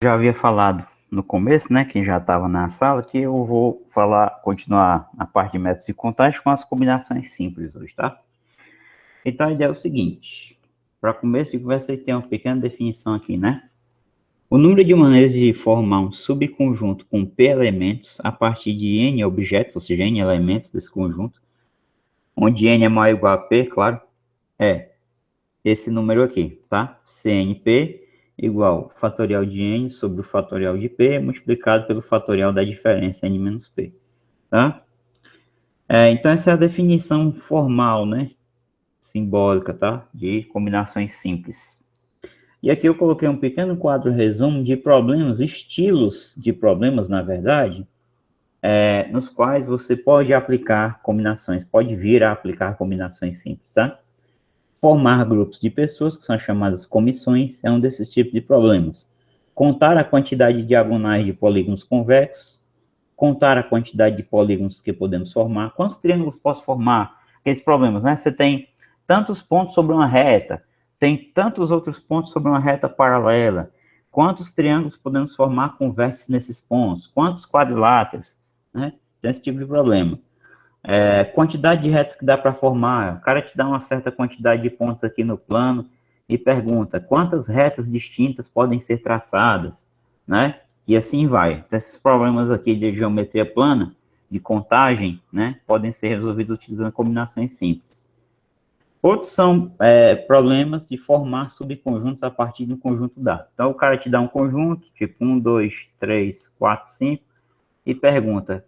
Já havia falado no começo, né, quem já estava na sala, que eu vou continuar a parte de métodos de contagem com as combinações simples hoje, tá? Então a ideia é o seguinte, para começo de conversa, tem uma pequena definição aqui, né? O número de maneiras de formar um subconjunto com P elementos a partir de N objetos, ou seja, N elementos desse conjunto, onde N é maior ou igual a P, claro, é esse número aqui, tá? CNP igual fatorial de N sobre o fatorial de P multiplicado pelo fatorial da diferença N menos P, tá? Então essa é a definição formal, né? Simbólica, tá? De combinações simples. E aqui eu coloquei um pequeno quadro resumo de problemas, estilos de problemas, na verdade, nos quais você pode aplicar combinações, pode vir a aplicar combinações simples, tá? Formar grupos de pessoas, que são chamadas comissões, é um desses tipos de problemas. Contar a quantidade de diagonais de polígonos convexos, contar a quantidade de polígonos que podemos formar, quantos triângulos posso formar, aqueles problemas, né? Você tem tantos pontos sobre uma reta, tem tantos outros pontos sobre uma reta paralela, quantos triângulos podemos formar com vértices nesses pontos, quantos quadriláteros, né? Tem esse tipo de problema. Quantidade de retas que dá para formar, o cara te dá uma certa quantidade de pontos aqui no plano e pergunta quantas retas distintas podem ser traçadas, né? E assim vai. Então, esses problemas aqui de geometria plana, de contagem, né, podem ser resolvidos utilizando combinações simples. Outros são problemas de formar subconjuntos a partir de um conjunto dado. Então, o cara te dá um conjunto, tipo 1, 2, 3, 4, 5, e pergunta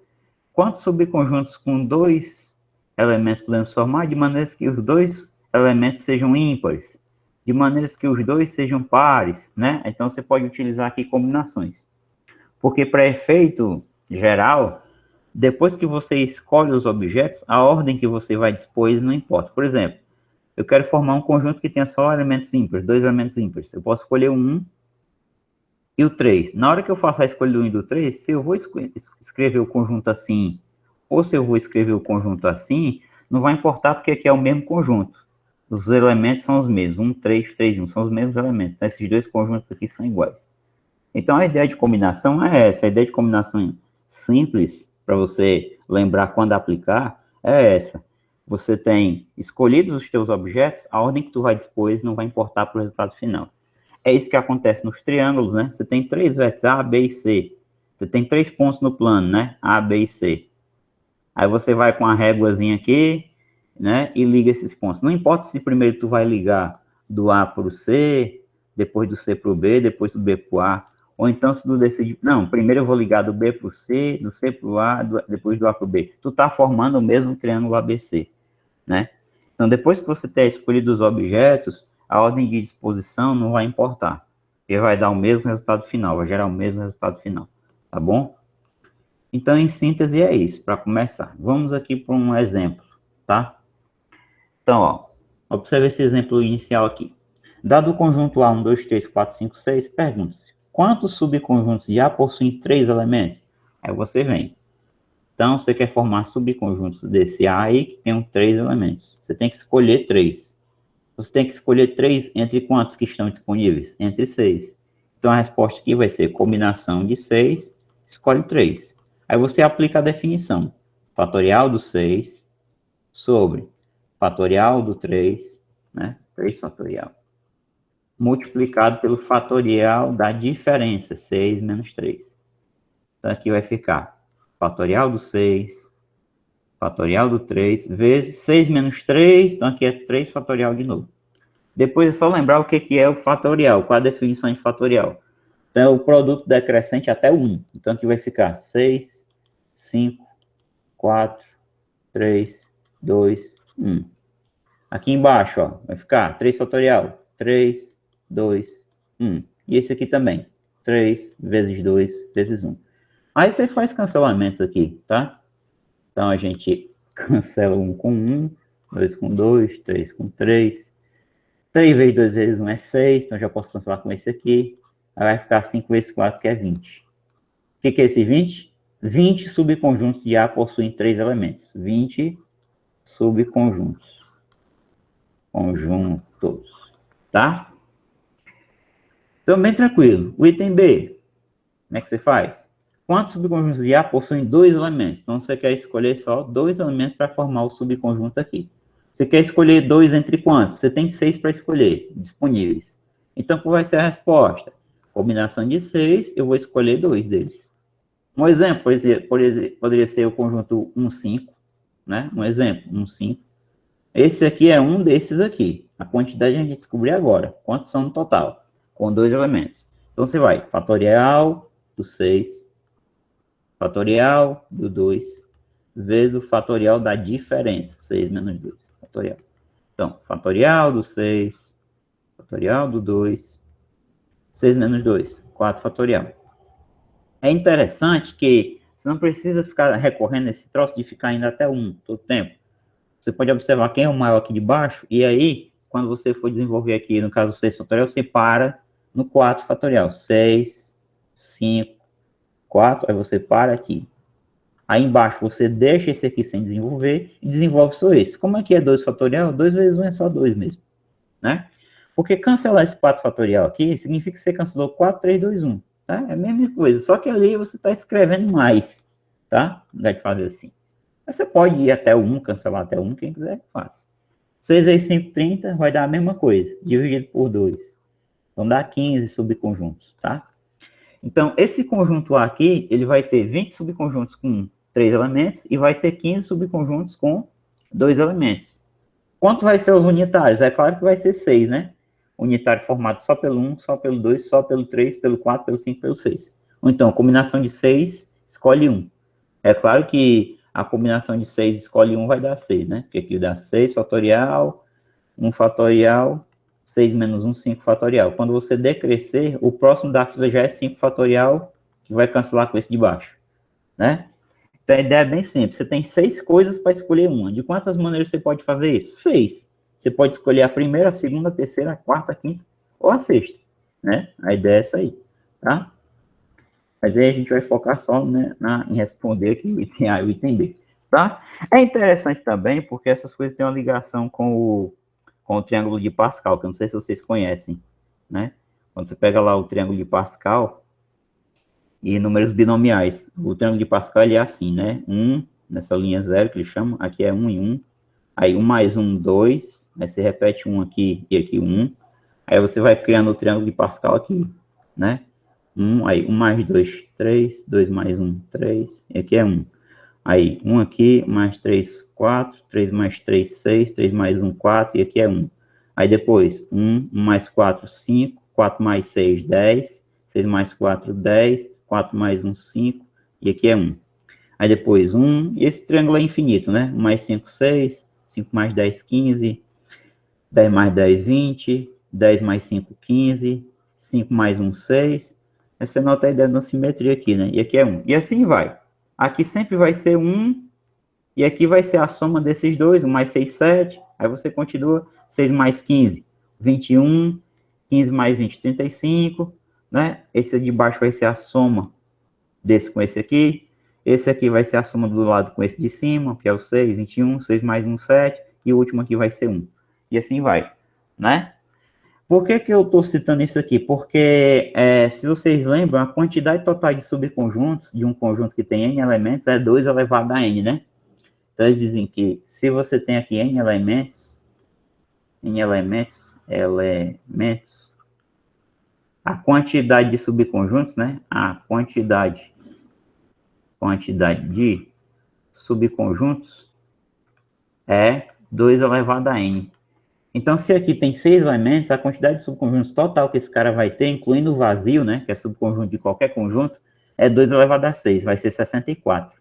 quantos subconjuntos com dois elementos podemos formar, de maneira que os dois elementos sejam ímpares, de maneira que os dois sejam pares, né? Então, você pode utilizar aqui combinações. Porque, para efeito geral, depois que você escolhe os objetos, a ordem que você vai dispor não importa. Por exemplo, eu quero formar um conjunto que tenha só elementos ímpares, dois elementos ímpares. Eu posso escolher o 1 e o 3. Na hora que eu faço a escolha do 1 e do 3, se eu vou escrever o conjunto assim, ou se eu vou escrever o conjunto assim, não vai importar porque aqui é o mesmo conjunto. Os elementos são os mesmos, 1, 3, 3, 1, são os mesmos elementos. Então, esses dois conjuntos aqui são iguais. Então, a ideia de combinação é essa. A ideia de combinação simples, para você lembrar quando aplicar, é essa. Você tem escolhidos os teus objetos, a ordem que tu vai dispor não vai importar para o resultado final. É isso que acontece nos triângulos, né? Você tem três vértices, A, B e C. Você tem 3 pontos no plano, né? A, B e C. Aí você vai com a réguazinha aqui, né? E liga esses pontos. Não importa se primeiro tu vai ligar do A para o C, depois do C para o B, depois do B para o A. Ou então se tu decide, não, primeiro eu vou ligar do B para o C, do C para o A, depois do A para o B. Tu tá formando o mesmo triângulo ABC, né? Então, depois que você ter escolhido os objetos, a ordem de disposição não vai importar, porque vai dar o mesmo resultado final, vai gerar o mesmo resultado final, tá bom? Então, em síntese, é isso, para começar. Vamos aqui para um exemplo, tá? Então, ó, observe esse exemplo inicial aqui. Dado o conjunto A, 1, 2, 3, 4, 5, 6, pergunta-se, quantos subconjuntos de A possuem 3 elementos? Aí você vem. Então, você quer formar subconjuntos desse A aí, que tenham 3 elementos. Você tem que escolher 3. Você tem que escolher 3 entre quantos que estão disponíveis? Entre 6. Então, a resposta aqui vai ser combinação de 6, escolhe 3. Aí você aplica a definição. Fatorial do 6 sobre fatorial do 3, né? 3 fatorial, multiplicado pelo fatorial da diferença, 6 menos 3. Então, aqui vai ficar fatorial do 6, fatorial do 3, vezes 6 menos 3, então aqui é 3 fatorial de novo. Depois é só lembrar o que é o fatorial, qual a definição de fatorial. Então, é o produto decrescente até o 1. Então, aqui vai ficar 6, 5, 4, 3, 2, 1. Aqui embaixo, ó, vai ficar 3 fatorial. 3, 2, 1. E esse aqui também. 3 vezes 2 vezes 1. Aí você faz cancelamentos aqui, tá? Então, a gente cancela 1 com 1, 2 com 2, 3 com 3. 3 vezes 2 vezes 1 é 6, então já posso cancelar com esse aqui. Aí vai ficar 5 vezes 4, que é 20. O que é esse 20? 20 subconjuntos de A possuem 3 elementos. 20 subconjuntos. Conjuntos. Tá? Então, bem tranquilo. O item B. Como é que você faz? Quantos subconjuntos de A possuem dois elementos? Então, você quer escolher só dois elementos para formar o subconjunto aqui. Você quer escolher dois entre quantos? Você tem 6 para escolher, disponíveis. Então, qual vai ser a resposta? Combinação de 6, eu vou escolher dois deles. Um exemplo, poderia ser o conjunto 1, 5, né? Um exemplo, 1, 5. Esse aqui é um desses aqui. A quantidade a gente descobrir agora. Quantos são no total? Com dois elementos. Então, você vai fatorial do 6, fatorial do 2, vezes o fatorial da diferença. 6 menos 2, fatorial. Então, fatorial do 6, fatorial do 2, 6 menos 2, 4 fatorial. É interessante que você não precisa ficar recorrendo a esse troço de ficar indo até 1 todo tempo. Você pode observar quem é o maior aqui de baixo, e aí, quando você for desenvolver aqui, no caso 6 fatorial, você para no 4 fatorial. 6, 5, 4, aí você para aqui. Aí embaixo você deixa esse aqui sem desenvolver e desenvolve só esse. Como aqui é 2 fatorial, 2 vezes 1 é só 2 mesmo, né? Porque cancelar esse 4 fatorial aqui significa que você cancelou 4, 3, 2, 1. Tá? É a mesma coisa, só que ali você está escrevendo mais, tá? Não dá de fazer assim. Mas você pode ir até o 1, cancelar até o 1, quem quiser, faça. 6 vezes 5, 30, vai dar a mesma coisa, dividido por 2. Então dá 15 subconjuntos, tá? Então, esse conjunto A aqui, ele vai ter 20 subconjuntos com 3 elementos e vai ter 15 subconjuntos com 2 elementos. Quanto vai ser os unitários? É claro que vai ser 6, né? Unitário formado só pelo 1, só pelo 2, só pelo 3, pelo 4, pelo 5, pelo 6. Ou então, combinação de 6, escolhe 1. É claro que a combinação de 6 escolhe 1 vai dar 6, né? Porque aqui dá 6 fatorial, 1 fatorial, 6 menos 1, 5 fatorial. Quando você decrescer, o próximo da fila já é 5 fatorial, que vai cancelar com esse de baixo, né? Então, a ideia é bem simples. Você tem 6 coisas para escolher uma. De quantas maneiras você pode fazer isso? 6. Você pode escolher a primeira, a segunda, a terceira, a quarta, a quinta ou a sexta, né? A ideia é essa aí, tá? Mas aí a gente vai focar só, né, em responder aqui o item A e o item B, tá? É interessante também porque essas coisas têm uma ligação com o triângulo de Pascal, que eu não sei se vocês conhecem, né? Quando você pega lá o triângulo de Pascal e números binomiais, o triângulo de Pascal ele é assim, né? 1, nessa linha 0 que ele chama, aqui é 1 e 1, aí 1 mais 1, 2, aí você repete 1 aqui e aqui 1, aí você vai criando o triângulo de Pascal aqui, né? 1, aí 1 mais 2, 3, 2 mais 1, 3, e aqui é 1. Aí 1 aqui, mais 3, 4, 3 mais 3, 6, 3 mais 1, 4, e aqui é 1. Aí depois, 1, 1 mais 4, 5, 4 mais 6, 10, 6 mais 4, 10, 4 mais 1, 5, e aqui é 1. Aí depois 1, e esse triângulo é infinito, né? 1 mais 5, 6, 5 mais 10, 15, 10 mais 10, 20, 10 mais 5, 15, 5 mais 1, 6. Aí você nota a ideia da simetria aqui, né? E aqui é 1. E assim vai. Aqui sempre vai ser 1, e aqui vai ser a soma desses dois, 1 mais 6, 7. Aí você continua, 6 mais 15, 21, 15 mais 20, 35, né? Esse de baixo vai ser a soma desse com esse aqui. Esse aqui vai ser a soma do lado com esse de cima, que é o 6, 21, 6 mais 1, 7. E o último aqui vai ser 1. E assim vai, né? Por que eu estou citando isso aqui? Porque, se vocês lembram, a quantidade total de subconjuntos de um conjunto que tem n elementos é 2 elevado a n, né? Então, eles dizem que se você tem aqui n elementos, a quantidade de subconjuntos, né? A quantidade de subconjuntos é 2 elevado a n. Então, se aqui tem 6 elementos, a quantidade de subconjuntos total que esse cara vai ter, incluindo o vazio, né, que é subconjunto de qualquer conjunto, é 2 elevado a 6, vai ser 64.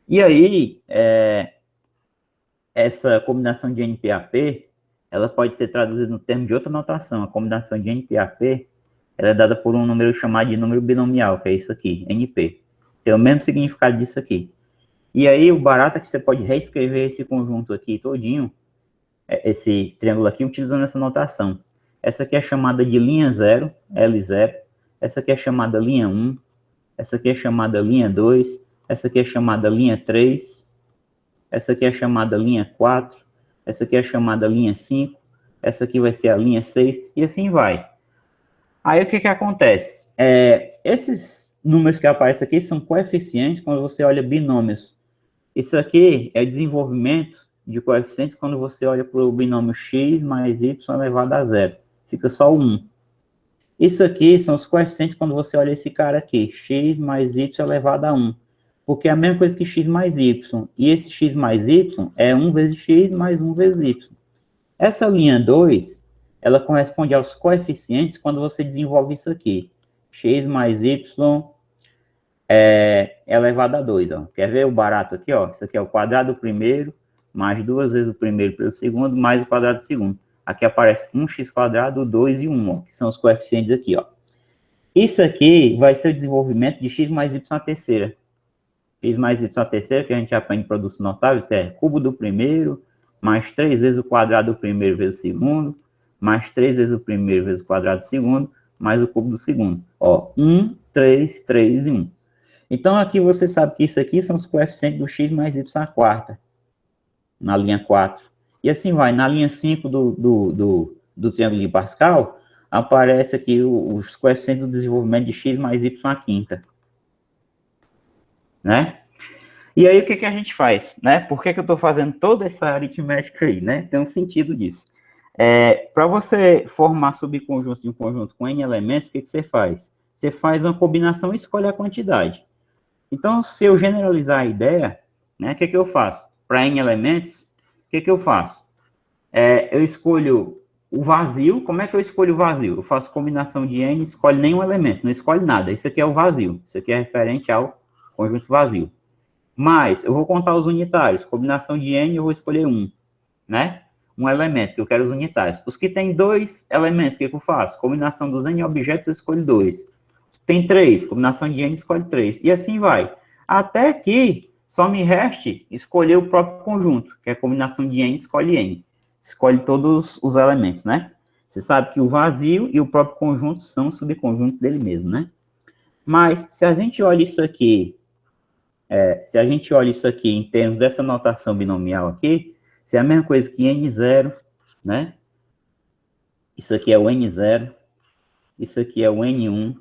E aí, essa combinação de NP-AP, ela pode ser traduzida no termo de outra notação. A combinação de NP-AP, ela é dada por um número chamado de número binomial, que é isso aqui, NP. Tem o mesmo significado disso aqui. E aí, o barato é que você pode reescrever esse conjunto aqui todinho, esse triângulo aqui, utilizando essa notação. Essa aqui é chamada de linha 0, L0. Essa aqui é chamada linha 1. Essa aqui é chamada linha 2. Essa aqui é chamada linha 3. Essa aqui é chamada linha 4. Essa aqui é chamada linha 5. Essa aqui vai ser a linha 6. E assim vai. Aí o que que acontece? Esses números que aparecem aqui são coeficientes quando você olha binômios. Isso aqui é desenvolvimento de coeficientes quando você olha para o binômio x mais y elevado a zero. Fica só 1. Isso aqui são os coeficientes quando você olha esse cara aqui, x mais y elevado a 1. Porque é a mesma coisa que x mais y. E esse x mais y é 1 vezes x mais 1 vezes y. Essa linha 2, ela corresponde aos coeficientes quando você desenvolve isso aqui. X mais y elevado a 2. Ó. Quer ver o barato aqui? Ó? Isso aqui é o quadrado do primeiro, mais 2 vezes o primeiro pelo segundo, mais o quadrado do segundo. Aqui aparece 1x², 2 e 1, ó, que são os coeficientes aqui. Ó. Isso aqui vai ser o desenvolvimento de x mais y à terceira. X mais y à terceira, que a gente aprende em produção notável, isso é cubo do primeiro, mais 3 vezes o quadrado do primeiro vezes o segundo, mais 3 vezes o primeiro vezes o quadrado do segundo, mais o cubo do segundo. Ó, 1, 3, 3 e 1. Então, aqui você sabe que isso aqui são os coeficientes do x mais y à quarta, na linha 4. E assim vai, na linha 5 do triângulo de Pascal, aparece aqui os coeficientes do desenvolvimento de x mais y à quinta. Né? E aí, o que a gente faz? Né? Por que eu estou fazendo toda essa aritmética aí? Né? Tem um sentido disso. Para você formar subconjuntos de um conjunto com n elementos, o que você faz? Você faz uma combinação e escolhe a quantidade. Então, se eu generalizar a ideia, né, o que eu faço? Para n elementos, o que eu faço? Eu escolho o vazio. Como é que eu escolho o vazio? Eu faço combinação de n, escolhe nenhum elemento, não escolhe nada. Isso aqui é o vazio. Isso aqui é referente ao conjunto vazio. Mas eu vou contar os unitários. Combinação de n, eu vou escolher um, né? Um elemento, que eu quero os unitários. Os que tem 2 elementos, o que eu faço? Combinação dos n objetos, eu escolho 2. Tem 3, combinação de n, escolhe 3. E assim vai. Até que só me reste escolher o próprio conjunto, que é a combinação de n, escolhe n. Escolhe todos os elementos, né? Você sabe que o vazio e o próprio conjunto são subconjuntos dele mesmo, né? Mas, se a gente olha isso aqui, em termos dessa notação binomial aqui, se é a mesma coisa que n0, né? Isso aqui é o n0, isso aqui é o n1,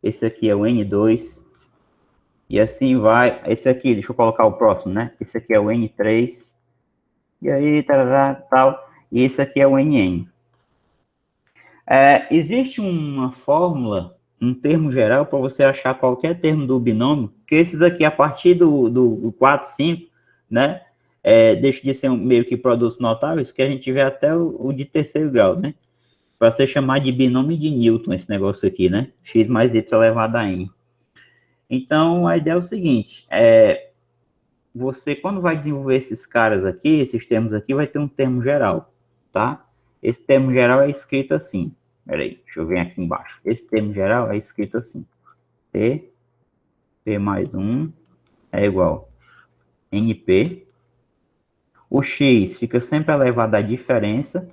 esse aqui é o n2, e assim vai. Esse aqui, deixa eu colocar o próximo, né? Esse aqui é o n3, e aí, tarará, tal, e esse aqui é o nn. Existe uma fórmula, um termo geral, para você achar qualquer termo do binômio, que esses aqui, a partir do 4, 5, né? Deixa de ser meio que produtos notáveis, que a gente vê até o de terceiro grau, né? Para ser chamado de binômio de Newton, esse negócio aqui, né? X mais y elevado a n. Então, a ideia é o seguinte, você, quando vai desenvolver esses caras aqui, esses termos aqui, vai ter um termo geral, tá? Esse termo geral é escrito assim. Peraí, deixa eu ver aqui embaixo. Esse termo geral é escrito assim. P mais 1 é igual a NP. O X fica sempre elevado à diferença.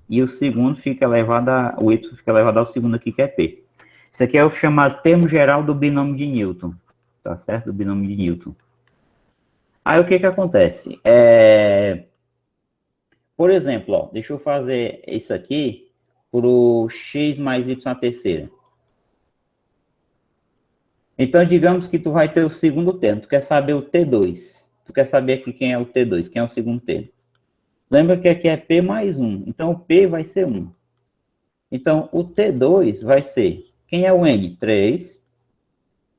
E o segundo fica elevado o Y fica elevado ao segundo aqui, que é P. Isso aqui é o chamado termo geral do binômio de Newton. Tá certo? Do binômio de Newton. Aí o que acontece? Por exemplo, ó, deixa eu fazer isso aqui para o x mais y à terceira. Então, digamos que tu vai ter o segundo termo. Tu quer saber o T2. Tu quer saber aqui quem é o T2, quem é o segundo termo. Lembra que aqui é P mais 1. Então, o P vai ser 1. Então, o T2 vai ser... Quem é o N? 3.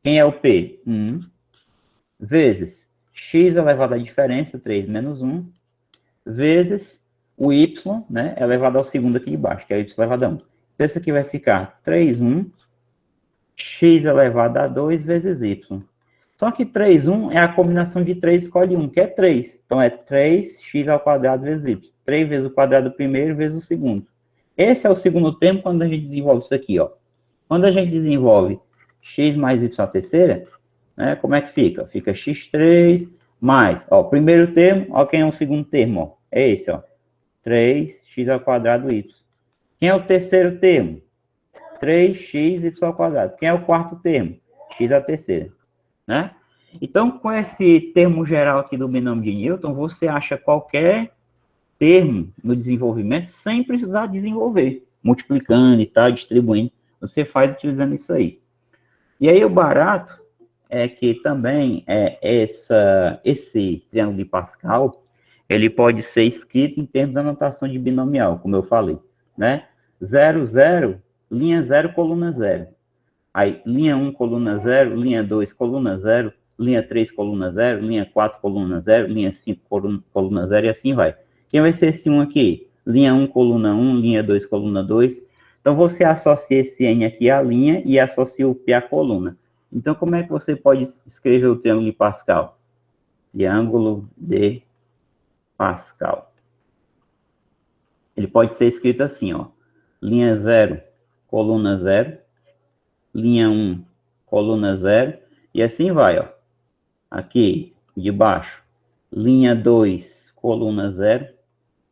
Quem é o P? 1. Vezes x elevado à diferença, 3 menos 1. Vezes o y, né, elevado ao segundo aqui de baixo, que é y elevado a 1. Então, isso aqui vai ficar 3, 1, x elevado a 2 vezes y. Só que 3, 1 é a combinação de 3, escolhe 1, que é 3. Então, é 3x ao quadrado vezes y. 3 vezes o quadrado do primeiro vezes o segundo. Esse é o segundo termo quando a gente desenvolve isso aqui, ó. Quando a gente desenvolve x mais y à terceira, né, como é que fica? Fica x3 mais, ó, primeiro termo, ó, quem é o segundo termo, ó. É esse, ó. 3x ao quadrado y. Quem é o terceiro termo? 3x y ao quadrado. Quem é o quarto termo? X à terceira. Né? Então, com esse termo geral aqui do binômio de Newton, você acha qualquer termo no desenvolvimento sem precisar desenvolver. multiplicando e tal, distribuindo. Você faz utilizando isso aí. E aí o barato é que também esse triângulo de Pascal, ele pode ser escrito em termos da notação de binomial, como eu falei, né? 0, 0, linha 0, coluna 0. Aí, linha 1, coluna 0, linha 2, coluna 0, linha 3, coluna 0, linha 4, coluna 0, linha 5, coluna 0, e assim vai. Quem vai ser esse 1 aqui? Linha 1, coluna 1, linha 2, coluna 2. Então, você associa esse N aqui à linha e associa o P à coluna. Então, como é que você pode escrever o triângulo de Pascal? Triângulo de Pascal. Ele pode ser escrito assim, ó. Linha 0, coluna 0. Linha 1, coluna 0. E assim vai, ó. Aqui, de baixo. Linha 2, coluna 0.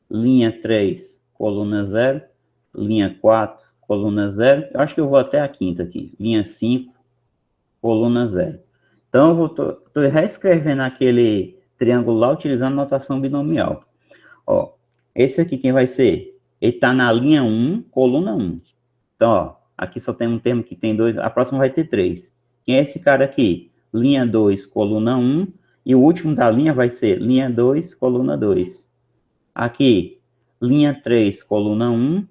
Linha 3, coluna 0. Linha 4, coluna 0. Eu acho que eu vou até a quinta aqui. Linha 5, coluna 0. Então, eu estou reescrevendo aquele triângulo lá utilizando notação binomial. Ó, esse aqui quem vai ser? Ele está na linha 1, coluna 1. Então, ó, aqui só tem um termo que tem 2, a próxima vai ter 3. Quem é esse cara aqui? Linha 2, coluna 1, e o último da linha vai ser linha 2, coluna 2. Aqui, linha 3, coluna 1,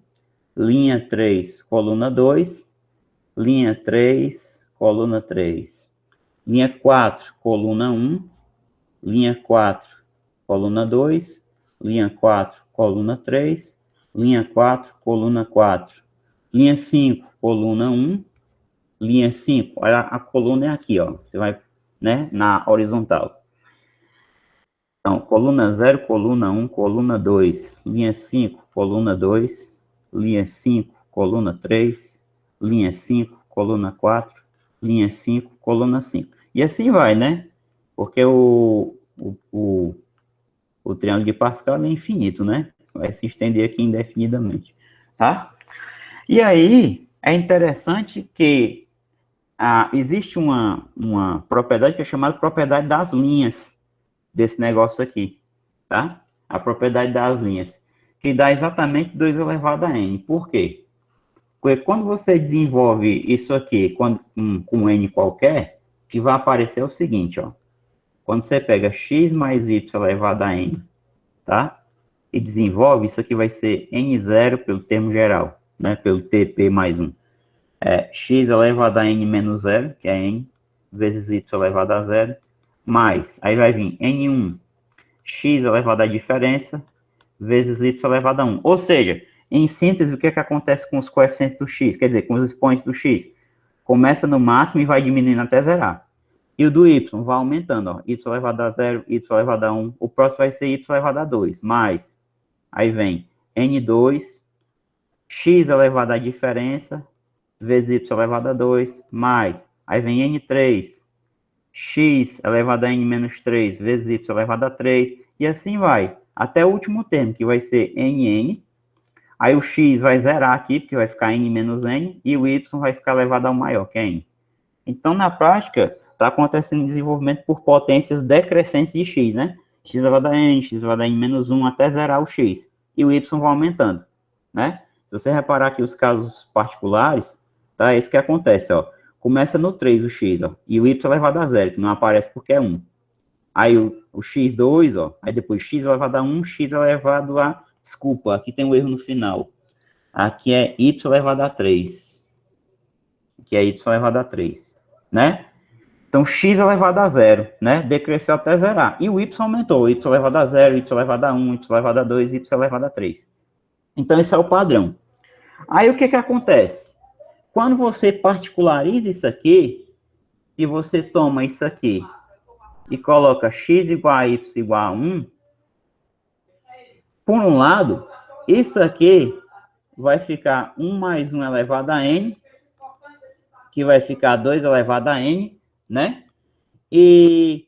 linha 3, coluna 2, linha 3, coluna 3. Linha 4, coluna 1, linha 4, coluna 2, linha 4, coluna 3, linha 4, coluna 4, linha 5, coluna 1, linha 5, olha, a coluna é aqui, ó, você vai, né, na horizontal. Então, coluna 0, coluna 1, coluna 2, linha 5, coluna 2, linha 5, coluna 3, linha 5, coluna 4, linha 5, coluna 5. E assim vai, né? Porque o triângulo de Pascal é infinito, né? Vai se estender aqui indefinidamente, tá? E aí, é interessante que existe uma propriedade que é chamada propriedade das linhas desse negócio aqui, tá? A propriedade das linhas, que dá exatamente 2 elevado a n. Por quê? Porque quando você desenvolve isso aqui com n qualquer, o que vai aparecer é o seguinte, ó. Quando você pega x mais y elevado a n, tá? E desenvolve, isso aqui vai ser n0 pelo termo geral, né? Pelo tp mais 1. X elevado a n menos 0, que é n, vezes y elevado a 0, mais, aí vai vir n1, x elevado à diferença, vezes y elevado a 1. Ou seja, em síntese, o que acontece com os coeficientes do x? Quer dizer, com os expoentes do x? Começa no máximo e vai diminuindo até zerar. E o do y vai aumentando, ó, y elevado a 0, y elevado a 1, o próximo vai ser y elevado a 2, mais, aí vem n2, x elevado à diferença, vezes y elevado a 2, mais, aí vem n3, x elevado a n menos 3, vezes y elevado a 3, e assim vai, até o último termo, que vai ser nn, aí o x vai zerar aqui, porque vai ficar n menos n, e o y vai ficar elevado ao maior, que é n. Então, na prática, está acontecendo desenvolvimento por potências decrescentes de x, né? X elevado a n, x elevado a n menos 1, até zerar o x. E o y vai aumentando, né? Se você reparar aqui os casos particulares, tá? É isso que acontece, ó. Começa no 3 o x, ó. E o y elevado a 0, que não aparece porque é 1. Aí o x2, ó. Aí depois x elevado a 1, x elevado a... Desculpa, aqui tem um erro no final. Aqui é y elevado a 3. Aqui é y elevado a 3, né? Então, x elevado a 0, né? Decresceu até zerar. E o y aumentou. Y elevado a 0, y elevado a 1, y elevado a 2, y elevado a 3. Então, esse é o padrão. Aí, o que acontece? Quando você particulariza isso aqui, e você toma isso aqui e coloca x igual a y igual a 1, por um lado, isso aqui vai ficar 1 mais 1 elevado a n, que vai ficar 2 elevado a n, né? E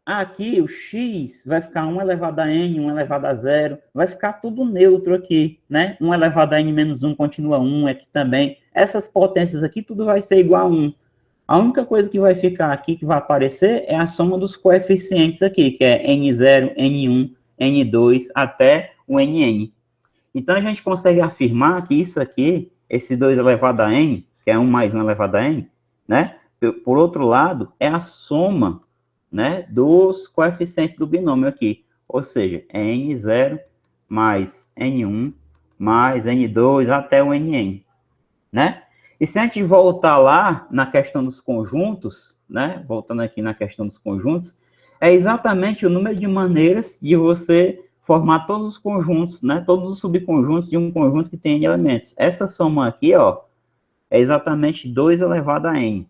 aqui o x vai ficar 1 elevado a n, 1 elevado a 0, vai ficar tudo neutro aqui, né? 1 elevado a n menos 1 continua 1 aqui também. Essas potências aqui, tudo vai ser igual a 1. A única coisa que vai ficar aqui, que vai aparecer, é a soma dos coeficientes aqui, que é n0, n1, n2, até o nn. Então, a gente consegue afirmar que isso aqui, esse 2 elevado a n, que é 1 mais 1 elevado a n, né? Por outro lado, é a soma, né, dos coeficientes do binômio aqui. Ou seja, é n0 mais n1 mais n2 até o nn, né? E se a gente voltar lá na questão dos conjuntos, né? Voltando aqui na questão dos conjuntos, é exatamente o número de maneiras de você formar todos os conjuntos, né? Todos os subconjuntos de um conjunto que tem elementos. Essa soma aqui, ó, é exatamente 2 elevado a n,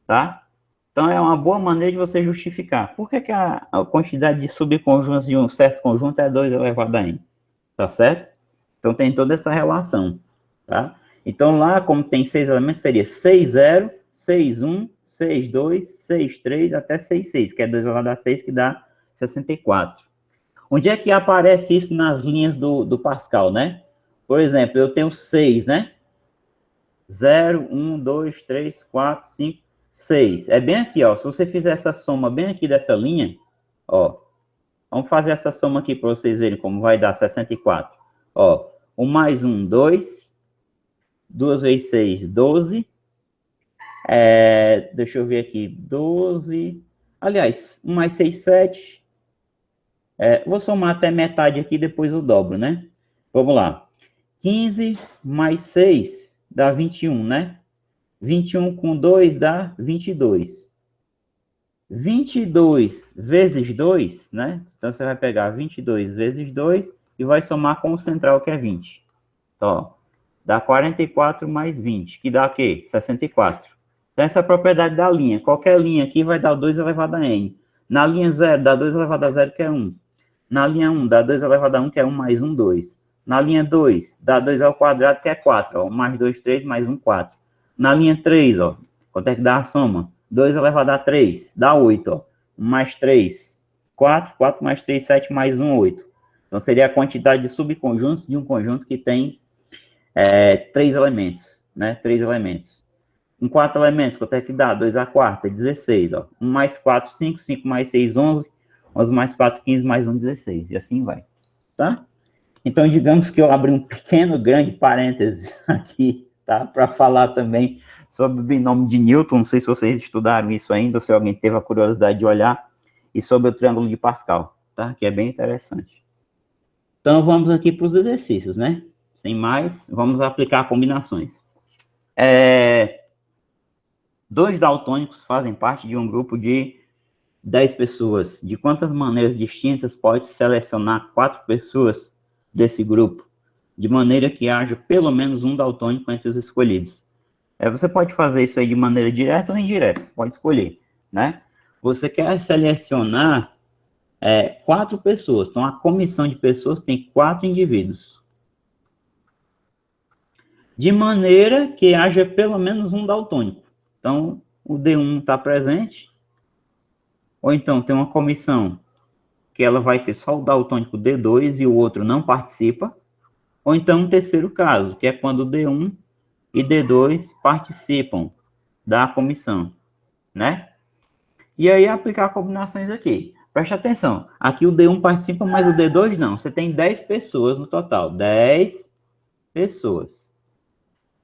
tá? Então, é uma boa maneira de você justificar. Por que a quantidade de subconjuntos de um certo conjunto é 2 elevado a n? Tá certo? Então, tem toda essa relação, tá? Então, lá, como tem 6 elementos, seria 6, 0, 6, 1, 6, 2, 6, 3, até 6, 6, que é 2 elevado a 6, que dá 64. Onde é que aparece isso nas linhas do Pascal, né? Por exemplo, eu tenho 6, né? 0, 1, 2, 3, 4, 5, 6. É bem aqui, ó. Se você fizer essa soma bem aqui dessa linha, ó. Vamos fazer essa soma aqui para vocês verem como vai dar 64. Ó, 1 mais 1, 2. 2 vezes 6, 12. Deixa eu ver aqui, 12. Aliás, 1 mais 6, 7. Vou somar até metade aqui, depois eu dobro, né? Vamos lá. 15 mais 6 dá 21, né? 21 com 2 dá 22. 22 vezes 2, né? Então, você vai pegar 22 vezes 2 e vai somar com o central, que é 20. Então, ó, dá 44 mais 20, que dá o quê? 64. Então, essa é a propriedade da linha. Qualquer linha aqui vai dar 2 elevado a n. Na linha 0, dá 2 elevado a 0, que é 1. Na linha 1, dá 2 elevado a 1, que é 1 mais 1, 2. Na linha 2, dá 2 ao quadrado, que é 4. Ó, 1 mais 2, 3, mais 1, 4. Na linha 3, ó, quanto é que dá a soma? 2 elevado a 3, dá 8, ó. 1 mais 3, 4. 4 mais 3, 7, mais 1, 8. Então, seria a quantidade de subconjuntos de um conjunto que tem 3 elementos, né? 3 elementos. Com 4 elementos, quanto é que dá? 2 a 4, é 16, ó. 1 mais 4, 5. 5 mais 6, 11. 11 mais 4, 15, mais 1, 16. E assim vai, tá? Então, digamos que eu abri um pequeno, grande parênteses aqui, tá? Para falar também sobre o binômio de Newton. Não sei se vocês estudaram isso ainda, ou se alguém teve a curiosidade de olhar, e sobre o triângulo de Pascal, tá? Que é bem interessante. Então, vamos aqui para os exercícios, né? Sem mais, vamos aplicar combinações. Dois daltônicos fazem parte de um grupo de 10 pessoas. De quantas maneiras distintas pode selecionar 4 pessoas desse grupo, de maneira que haja pelo menos um daltônico entre os escolhidos? Você pode fazer isso aí de maneira direta ou indireta, você pode escolher, né? Você quer selecionar 4 pessoas, então a comissão de pessoas tem 4 indivíduos. De maneira que haja pelo menos um daltônico. Então, o D1 está presente, ou então tem uma comissão que ela vai ter só o daltônico D2 e o outro não participa, ou então um terceiro caso, que é quando o D1 e D2 participam da comissão, né? E aí aplicar combinações aqui. Preste atenção, aqui o D1 participa, mas o D2 não. Você tem 10 pessoas no total, 10 pessoas.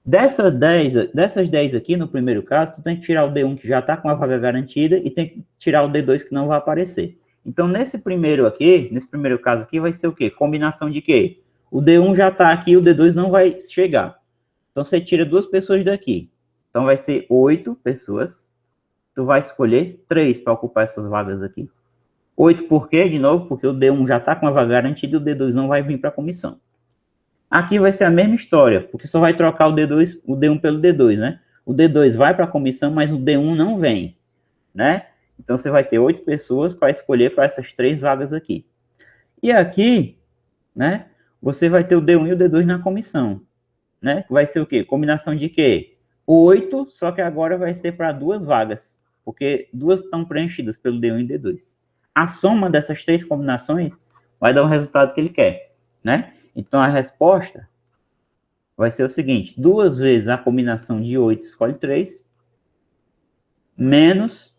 Dessas 10 aqui, no primeiro caso, tu tem que tirar o D1 que já está com a vaga garantida e tem que tirar o D2 que não vai aparecer. Então, nesse primeiro caso aqui, vai ser o quê? Combinação de quê? O D1 já está aqui, o D2 não vai chegar. Então, você tira 2 pessoas daqui. Então, vai ser 8 pessoas. Tu vai escolher 3 para ocupar essas vagas aqui. 8 por quê? De novo, porque o D1 já está com a vaga garantida e o D2 não vai vir para a comissão. Aqui vai ser a mesma história, porque só vai trocar o D1 pelo D2, né? O D2 vai para a comissão, mas o D1 não vem, né? Então, você vai ter 8 pessoas para escolher para essas 3 vagas aqui. E aqui, né? Você vai ter o D1 e o D2 na comissão, né? Vai ser o quê? Combinação de quê? 8, só que agora vai ser para 2 vagas, porque 2 estão preenchidas pelo D1 e D2. A soma dessas 3 combinações vai dar o resultado que ele quer, né? Então, a resposta vai ser o seguinte: 2 vezes a combinação de 8 escolhe 3, menos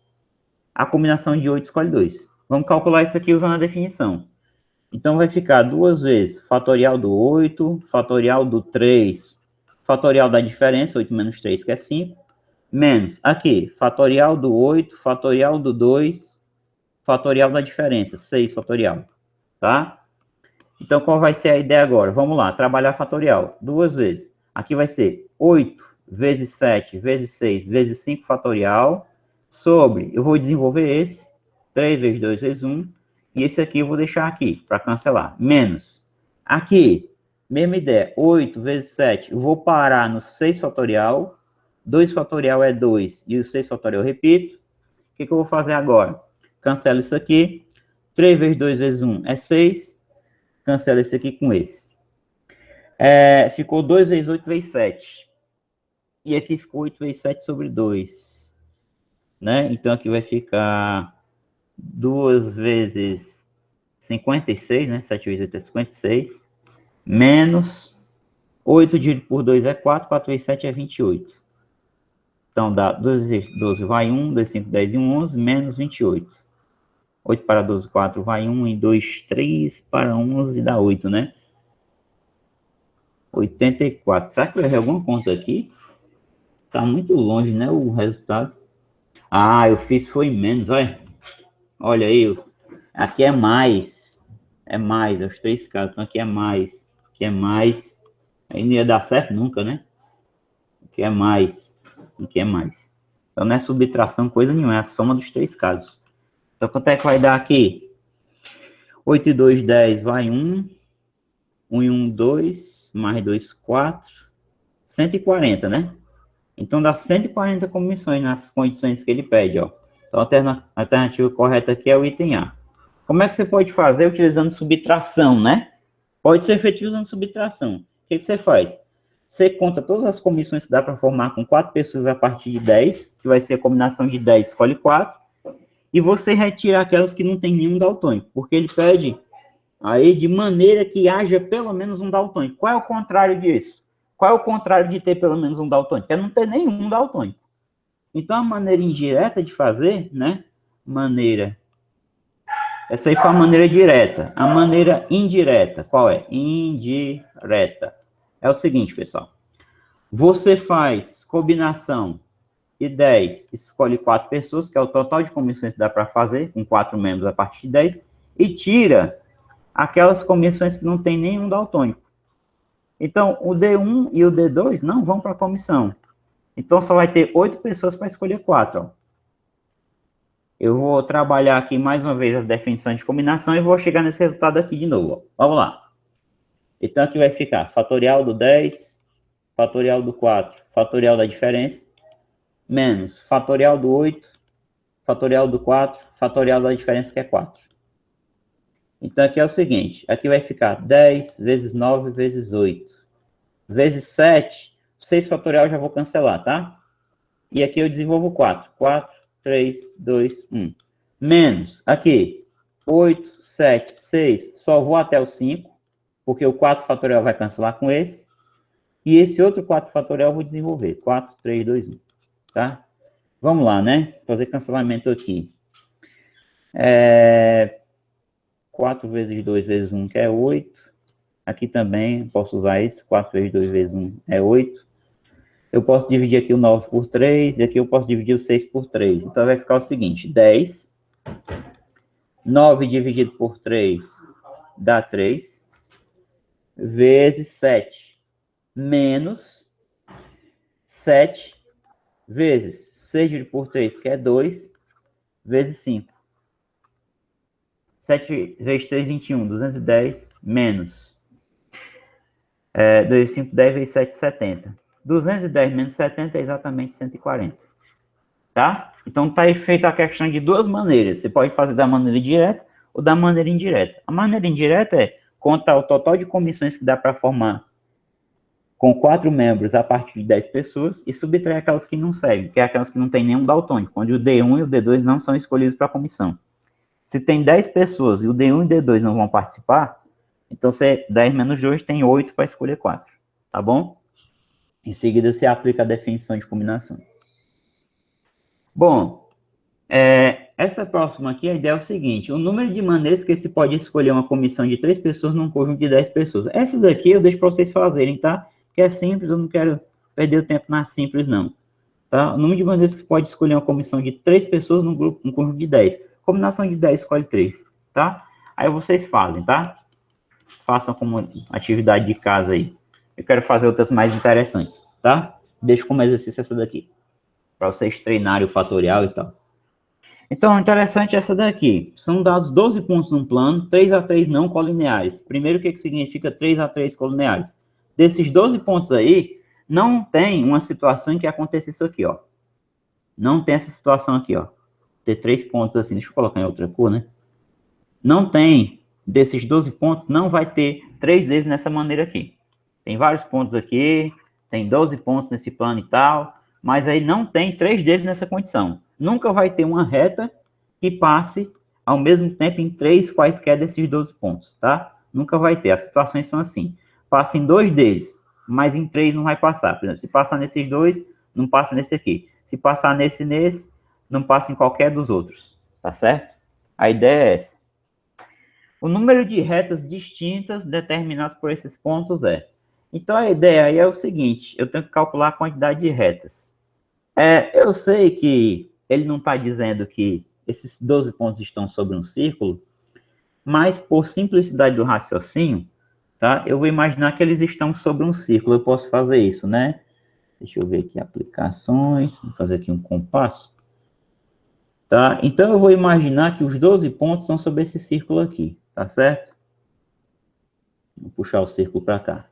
a combinação de 8 escolhe 2. Vamos calcular isso aqui usando a definição. Então, vai ficar 2 vezes fatorial do 8, fatorial do 3, fatorial da diferença, 8 menos 3, que é 5, menos, aqui, fatorial do 8, fatorial do 2, fatorial da diferença, 6 fatorial, tá? Então, qual vai ser a ideia agora? Vamos lá, trabalhar fatorial, 2 vezes. Aqui vai ser 8 vezes 7 vezes 6 vezes 5 fatorial, sobre, eu vou desenvolver esse, 3 vezes 2 vezes 1, e esse aqui eu vou deixar aqui, para cancelar, menos. Aqui, mesma ideia, 8 vezes 7, eu vou parar no 6 fatorial, 2 fatorial é 2, e o 6 fatorial eu repito. O que eu vou fazer agora? Cancelo isso aqui, 3 vezes 2 vezes 1 é 6, cancela esse aqui com esse. Ficou 2 vezes 8 vezes 7. E aqui ficou 8 vezes 7 sobre 2. Né? Então, aqui vai ficar 2 vezes 56, né? 7 vezes 8 é 56. Menos 8 dividido por 2 é 4. 4 vezes 7 é 28. Então, dá 2 vezes 12 vai 1. 2, 5, 10 e 1, 11. Menos 28. 8 para 12, 4 vai 1. E 2, 3 para 11 dá 8, né? 84. Será que eu errei alguma conta aqui? Tá muito longe, né, o resultado. Ah, eu fiz foi menos, olha. Olha aí, aqui é mais. É mais, os 3 casos. Então aqui é mais. Aqui é mais. Aí não ia dar certo nunca, né? Aqui é mais. Aqui é mais. Então não é subtração, coisa nenhuma. É a soma dos 3 casos. Então quanto é que vai dar aqui? 8 e 2, 10. Vai 1. 1 e 1, 2. Mais 2, 4. 140, né? Então dá 140 comissões nas condições que ele pede, ó. Então a alternativa correta aqui é o item A. Como é que você pode fazer utilizando subtração, né? Pode ser feito usando subtração. O que você faz? Você conta todas as comissões que dá para formar com 4 pessoas a partir de 10, que vai ser a combinação de 10, escolhe 4, e você retira aquelas que não tem nenhum daltônico, porque ele pede aí de maneira que haja pelo menos um daltônico. Qual é o contrário disso? Qual é o contrário de ter pelo menos um daltônico? É não ter nenhum daltônico. Então, a maneira indireta de fazer, né? Essa aí foi a maneira direta. A maneira indireta, qual é? Indireta. É o seguinte, pessoal. Você faz combinação de 10, escolhe 4 pessoas, que é o total de comissões que dá para fazer, com 4 membros a partir de 10, e tira aquelas comissões que não tem nenhum daltônico. Então, o D1 e o D2 não vão para a comissão. Então, só vai ter 8 pessoas para escolher 4. Ó. Eu vou trabalhar aqui mais uma vez as definições de combinação e vou chegar nesse resultado aqui de novo. Ó. Vamos lá. Então, aqui vai ficar fatorial do 10, fatorial do 4, fatorial da diferença, menos fatorial do 8, fatorial do 4, fatorial da diferença, que é 4. Então, aqui é o seguinte. Aqui vai ficar 10 vezes 9 vezes 8, vezes 7. 6 fatorial eu já vou cancelar, tá? E aqui eu desenvolvo 4. 4, 3, 2, 1. Menos, aqui, 8, 7, 6. Só vou até o 5, porque o 4 fatorial vai cancelar com esse. E esse outro 4 fatorial eu vou desenvolver. 4, 3, 2, 1. Tá? Vamos lá, né? Fazer cancelamento aqui. 4 vezes 2 vezes 1, que é 8. Aqui também posso usar isso. 4 vezes 2 vezes 1 é 8. Eu posso dividir aqui o 9 por 3, e aqui eu posso dividir o 6 por 3. Então, vai ficar o seguinte, 10. 9 dividido por 3 dá 3. Vezes 7. Menos 7 vezes 6 dividido por 3, que é 2, vezes 5. 7 vezes 3, 21. 210 menos 2 vezes 5, 10 vezes 7, 70. 210 menos 70 é exatamente 140. Tá? Então, está feita a questão de duas maneiras. Você pode fazer da maneira direta ou da maneira indireta. A maneira indireta é contar o total de comissões que dá para formar com 4 membros a partir de 10 pessoas e subtrair aquelas que não servem, que é aquelas que não tem nenhum daltônico, onde o D1 e o D2 não são escolhidos para a comissão. Se tem 10 pessoas e o D1 e o D2 não vão participar, então você 10 menos 2 tem 8 para escolher 4. Tá bom? Em seguida, você aplica a definição de combinação. Bom, Essa próxima aqui, a ideia é o seguinte, o número de maneiras que se pode escolher uma comissão de 3 pessoas num conjunto de 10 pessoas. Essas aqui eu deixo para vocês fazerem, tá? Que é simples, eu não quero perder o tempo na simples, não. Tá? O número de maneiras que se pode escolher uma comissão de 3 pessoas num grupo, num conjunto de 10. Combinação de 10, escolhe 3, tá? Aí vocês fazem, tá? Façam como atividade de casa aí. Eu quero fazer outras mais interessantes, tá? Deixo como exercício essa daqui, para vocês treinarem o fatorial e tal. Então, interessante essa daqui. São dados 12 pontos num plano, 3 a 3 não colineares. Primeiro, o que significa 3 a 3 colineares? Desses 12 pontos aí, não tem uma situação em que aconteça isso aqui, ó. Não tem essa situação aqui, ó. Ter 3 pontos assim. Deixa eu colocar em outra cor, né? Não tem, desses 12 pontos, não vai ter 3 deles nessa maneira aqui. Tem vários pontos aqui, tem 12 pontos nesse plano e tal, mas aí não tem 3 deles nessa condição. Nunca vai ter uma reta que passe ao mesmo tempo em 3 quaisquer desses 12 pontos, tá? Nunca vai ter. As situações são assim. Passa em 2 deles, mas em 3 não vai passar. Por exemplo, se passar nesses 2, não passa nesse aqui. Se passar nesse, não passa em qualquer dos outros, tá certo? A ideia é essa. O número de retas distintas determinadas por esses pontos é. Então, a ideia aí é o seguinte, eu tenho que calcular a quantidade de retas. Eu sei que ele não está dizendo que esses 12 pontos estão sobre um círculo, mas por simplicidade do raciocínio, tá? Eu vou imaginar que eles estão sobre um círculo. Eu posso fazer isso, né? Deixa eu ver aqui, aplicações, vou fazer aqui um compasso. Tá? Então, eu vou imaginar que os 12 pontos estão sobre esse círculo aqui, tá certo? Vou puxar o círculo para cá.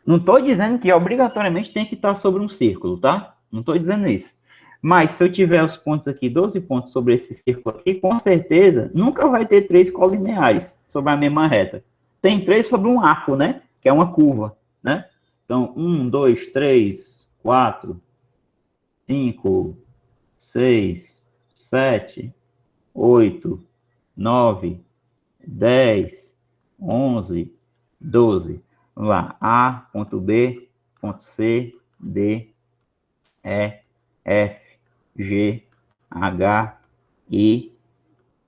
Não estou dizendo que obrigatoriamente tem que estar sobre um círculo, tá? Não estou dizendo isso. Mas se eu tiver os pontos aqui, 12 pontos sobre esse círculo aqui, com certeza nunca vai ter 3 colineares sobre a mesma reta. Tem 3 sobre um arco, né? Que é uma curva, né? Então, 1, 2, 3, 4, 5, 6, 7, 8, 9, 10, 11, 12. Vamos lá. A, ponto B, ponto C, D, E, F, G, H, I,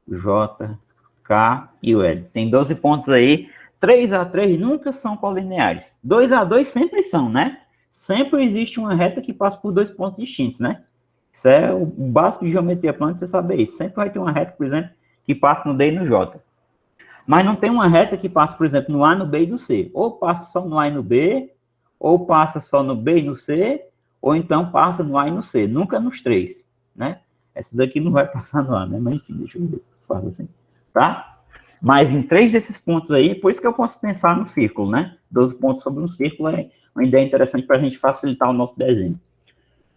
J, K e o L. Tem 12 pontos aí. 3 a 3 nunca são colineares. 2 a 2 sempre são, né? Sempre existe uma reta que passa por 2 pontos distintos, né? Isso é o básico de geometria plana, você saber isso. Sempre vai ter uma reta, por exemplo, que passa no D e no J. Mas não tem uma reta que passa, por exemplo, no A, no B e no C. Ou passa só no A e no B, ou passa só no B e no C, ou então passa no A e no C. Nunca nos 3, né? Essa daqui não vai passar no A, né? Mas enfim, deixa eu ver. Faz assim, tá? Mas em 3 desses pontos aí, por isso que eu posso pensar no círculo, né? 12 pontos sobre um círculo é uma ideia interessante para a gente facilitar o nosso desenho.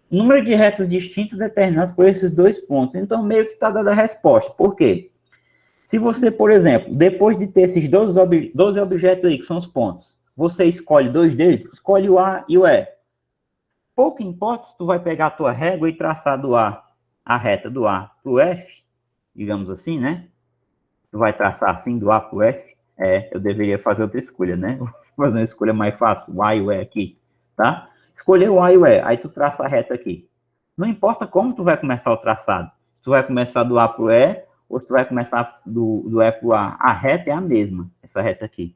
Número de retas distintas determinadas por esses 2 pontos. Então, meio que está dada a resposta. Por quê? Se você, por exemplo, depois de ter esses 12 objetos aí, que são os pontos, você escolhe 2 deles, escolhe o A e o E. Pouco importa se tu vai pegar a tua régua e traçar do A, a reta do A para o F, digamos assim, né? Tu vai traçar assim do A para o F. Eu deveria fazer outra escolha, né? Vou fazer uma escolha mais fácil, o A e o E aqui, tá? Escolher o A e o E, aí tu traça a reta aqui. Não importa como tu vai começar o traçado. Se tu vai começar do A para o E, ou se tu vai começar do E para o A. A reta é a mesma, essa reta aqui,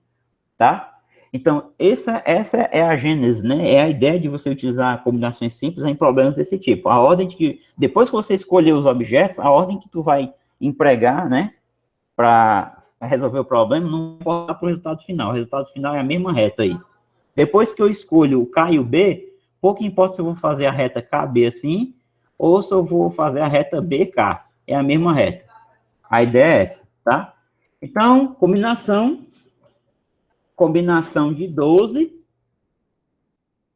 tá? Então, essa é a gênese, né? É a ideia de você utilizar combinações simples em problemas desse tipo. A ordem que, depois que você escolher os objetos, a ordem que tu vai empregar, né? Para resolver o problema, não importa para o resultado final. O resultado final é a mesma reta aí. Depois que eu escolho o K e o B, pouco importa se eu vou fazer a reta KB assim, ou se eu vou fazer a reta BK. É a mesma reta. A ideia é essa, tá? Então, combinação de 12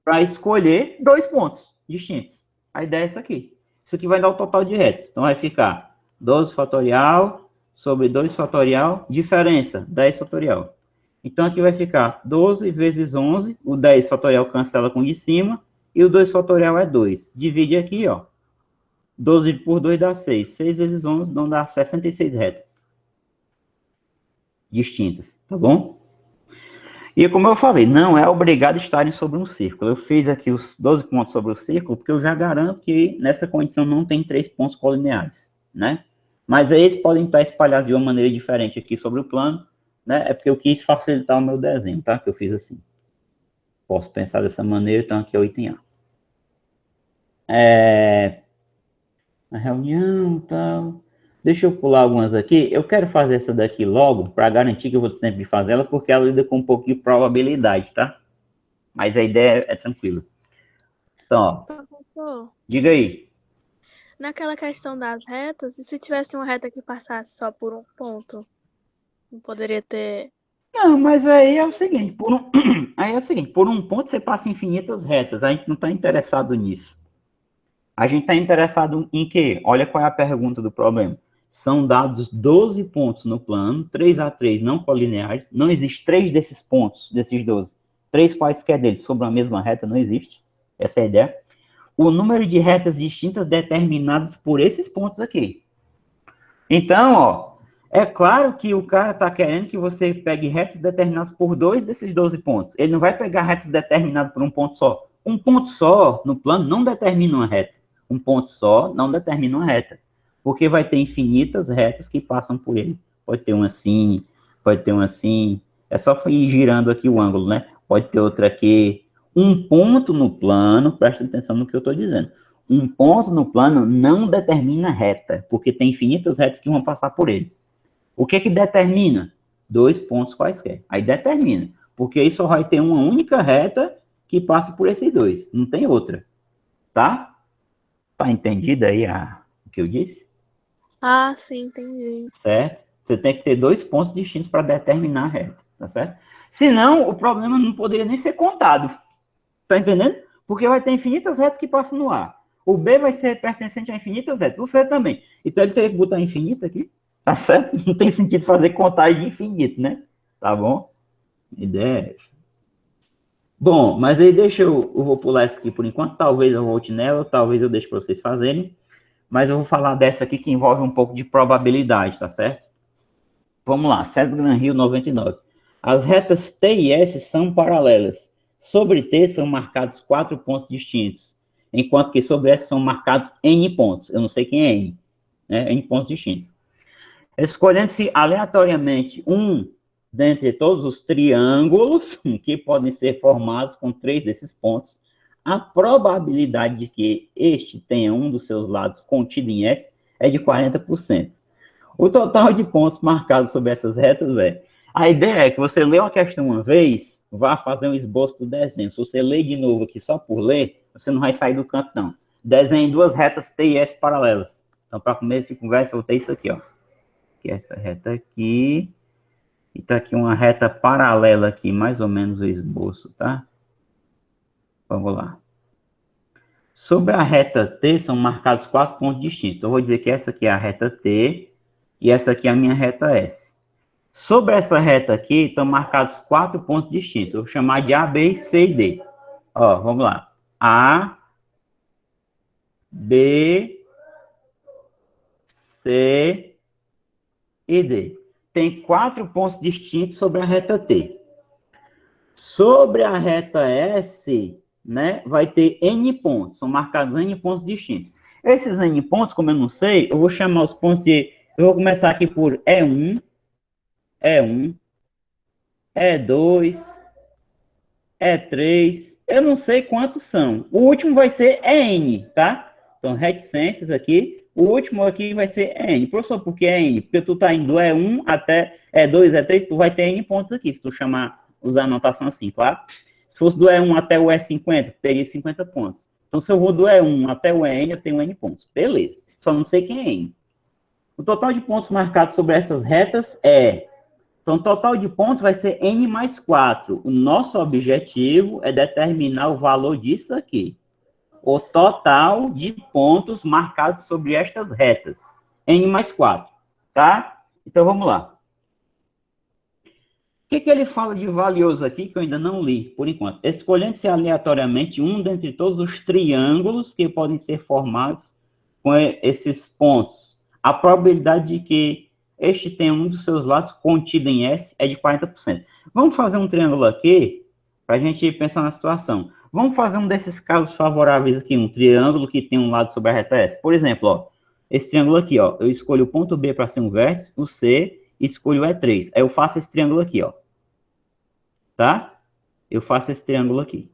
para escolher 2 pontos distintos. A ideia é essa aqui. Isso aqui vai dar o total de retas. Então, vai ficar 12 fatorial sobre 2 fatorial, diferença, 10 fatorial. Então, aqui vai ficar 12 vezes 11, o 10 fatorial cancela com o de cima, e o 2 fatorial é 2. Divide aqui, ó. 12 por 2 dá 6. 6 vezes 11 não dá 66 retas distintas, tá bom? E como eu falei, não é obrigado estarem sobre um círculo. Eu fiz aqui os 12 pontos sobre o círculo, porque eu já garanto que nessa condição não tem 3 pontos colineares, né? Mas aí eles podem estar espalhados de uma maneira diferente aqui sobre o plano, né? É porque eu quis facilitar o meu desenho, tá? Que eu fiz assim. Posso pensar dessa maneira, então aqui é o item A. A reunião e tal. Deixa eu pular algumas aqui. Eu quero fazer essa daqui logo, para garantir que eu vou ter tempo de fazer ela, porque ela lida com um pouco de probabilidade, tá? Mas a ideia é tranquila. Então, ó, Professor, diga aí. naquela questão das retas, e se tivesse uma reta que passasse só por um ponto? Não poderia ter. Não, mas aí é o seguinte, aí é o seguinte, por um ponto você passa infinitas retas, a gente não está interessado nisso. A gente está interessado em quê? Olha qual é a pergunta do problema. São dados 12 pontos no plano, 3 a 3 não colineares, não existe 3 desses pontos, desses 12. 3 quaisquer deles sobre a mesma reta, não existe. Essa é a ideia. O número de retas distintas determinadas por esses pontos aqui. Então, ó, é claro que o cara está querendo que você pegue retas determinadas por 2 desses 12 pontos. Ele não vai pegar retas determinadas por um ponto só. Um ponto só no plano não determina uma reta. Um ponto só não determina uma reta. Porque vai ter infinitas retas que passam por ele. Pode ter uma assim, pode ter uma assim. É só ir girando aqui o ângulo, né? Pode ter outra aqui. Um ponto no plano, presta atenção no que eu estou dizendo. Um ponto no plano não determina reta, porque tem infinitas retas que vão passar por ele. O que determina? 2 pontos quaisquer. Aí determina, porque aí só vai ter uma única reta que passa por esses dois, não tem outra. Tá? Tá entendido aí o que eu disse? Ah, sim, entendi. Certo? Você tem que ter 2 pontos distintos para determinar a reta, tá certo? Senão, o problema não poderia nem ser contado. Tá entendendo? Porque vai ter infinitas retas que passam no ar. O B vai ser pertencente a infinitas retas. O C também. Então ele teria que botar infinito aqui. Tá certo? Não tem sentido fazer contagem de infinito, né? Tá bom? A ideia é essa. Bom, mas aí eu vou pular essa aqui por enquanto. Talvez eu volte nela, talvez eu deixe para vocês fazerem. Mas eu vou falar dessa aqui que envolve um pouco de probabilidade, tá certo? Vamos lá, César Gran Rio 99. As retas T e S são paralelas. Sobre T são marcados 4 pontos distintos, enquanto que sobre S são marcados N pontos. Eu não sei quem é N, né? N pontos distintos. Escolhendo-se aleatoriamente um dentre todos os triângulos que podem ser formados com 3 desses pontos, a probabilidade de que este tenha um dos seus lados contido em S é de 40%. O total de pontos marcados sobre essas retas é... A ideia é que você lê uma questão uma vez, vá fazer um esboço do desenho. Se você ler de novo aqui só por ler, você não vai sair do canto, não. Desenhe 2 retas T e S paralelas. Então, para começo de conversa, eu vou ter isso aqui, ó. Que é essa reta aqui. E tá aqui uma reta paralela aqui, mais ou menos o esboço, tá? Vamos lá. Sobre a reta T, são marcados 4 pontos distintos. Eu vou dizer que essa aqui é a reta T e essa aqui é a minha reta S. Sobre essa reta aqui, estão marcados 4 pontos distintos. Eu vou chamar de A, B, C e D. Ó, vamos lá. A, B, C e D. Tem 4 pontos distintos sobre a reta T. Sobre a reta S, né, vai ter N pontos. São marcados N pontos distintos. Esses N pontos, como eu não sei, eu vou chamar os pontos de... Eu vou começar aqui por E1, E1, E2, E3, eu não sei quantos são. O último vai ser EN, tá? Então, reticências aqui. O último aqui vai ser EN. Professor, por que EN? Porque tu tá indo do E1 até E2, E3, tu vai ter N pontos aqui, se tu usar a anotação assim, claro? Se fosse do E1 até o E50, teria 50 pontos. Então, se eu vou do E1 até o EN, eu tenho N pontos. Beleza. Só não sei quem é EN. O total de pontos marcados sobre essas retas é... Então, o total de pontos vai ser N mais 4. O nosso objetivo é determinar o valor disso aqui. O total de pontos marcados sobre estas retas. N mais 4. Tá? Então, vamos lá. O que ele fala de valioso aqui, que eu ainda não li, por enquanto? Escolhendo-se aleatoriamente um dentre todos os triângulos que podem ser formados com esses pontos. A probabilidade de que este tem um dos seus lados contido em S é de 40%. Vamos fazer um triângulo aqui, para a gente pensar na situação. Vamos fazer um desses casos favoráveis aqui, um triângulo que tem um lado sobre a reta S. Por exemplo, ó, esse triângulo aqui, ó. Eu escolho o ponto B para ser um vértice, o C, e escolho o E3. Aí eu faço esse triângulo aqui, ó. Tá? Eu faço esse triângulo aqui.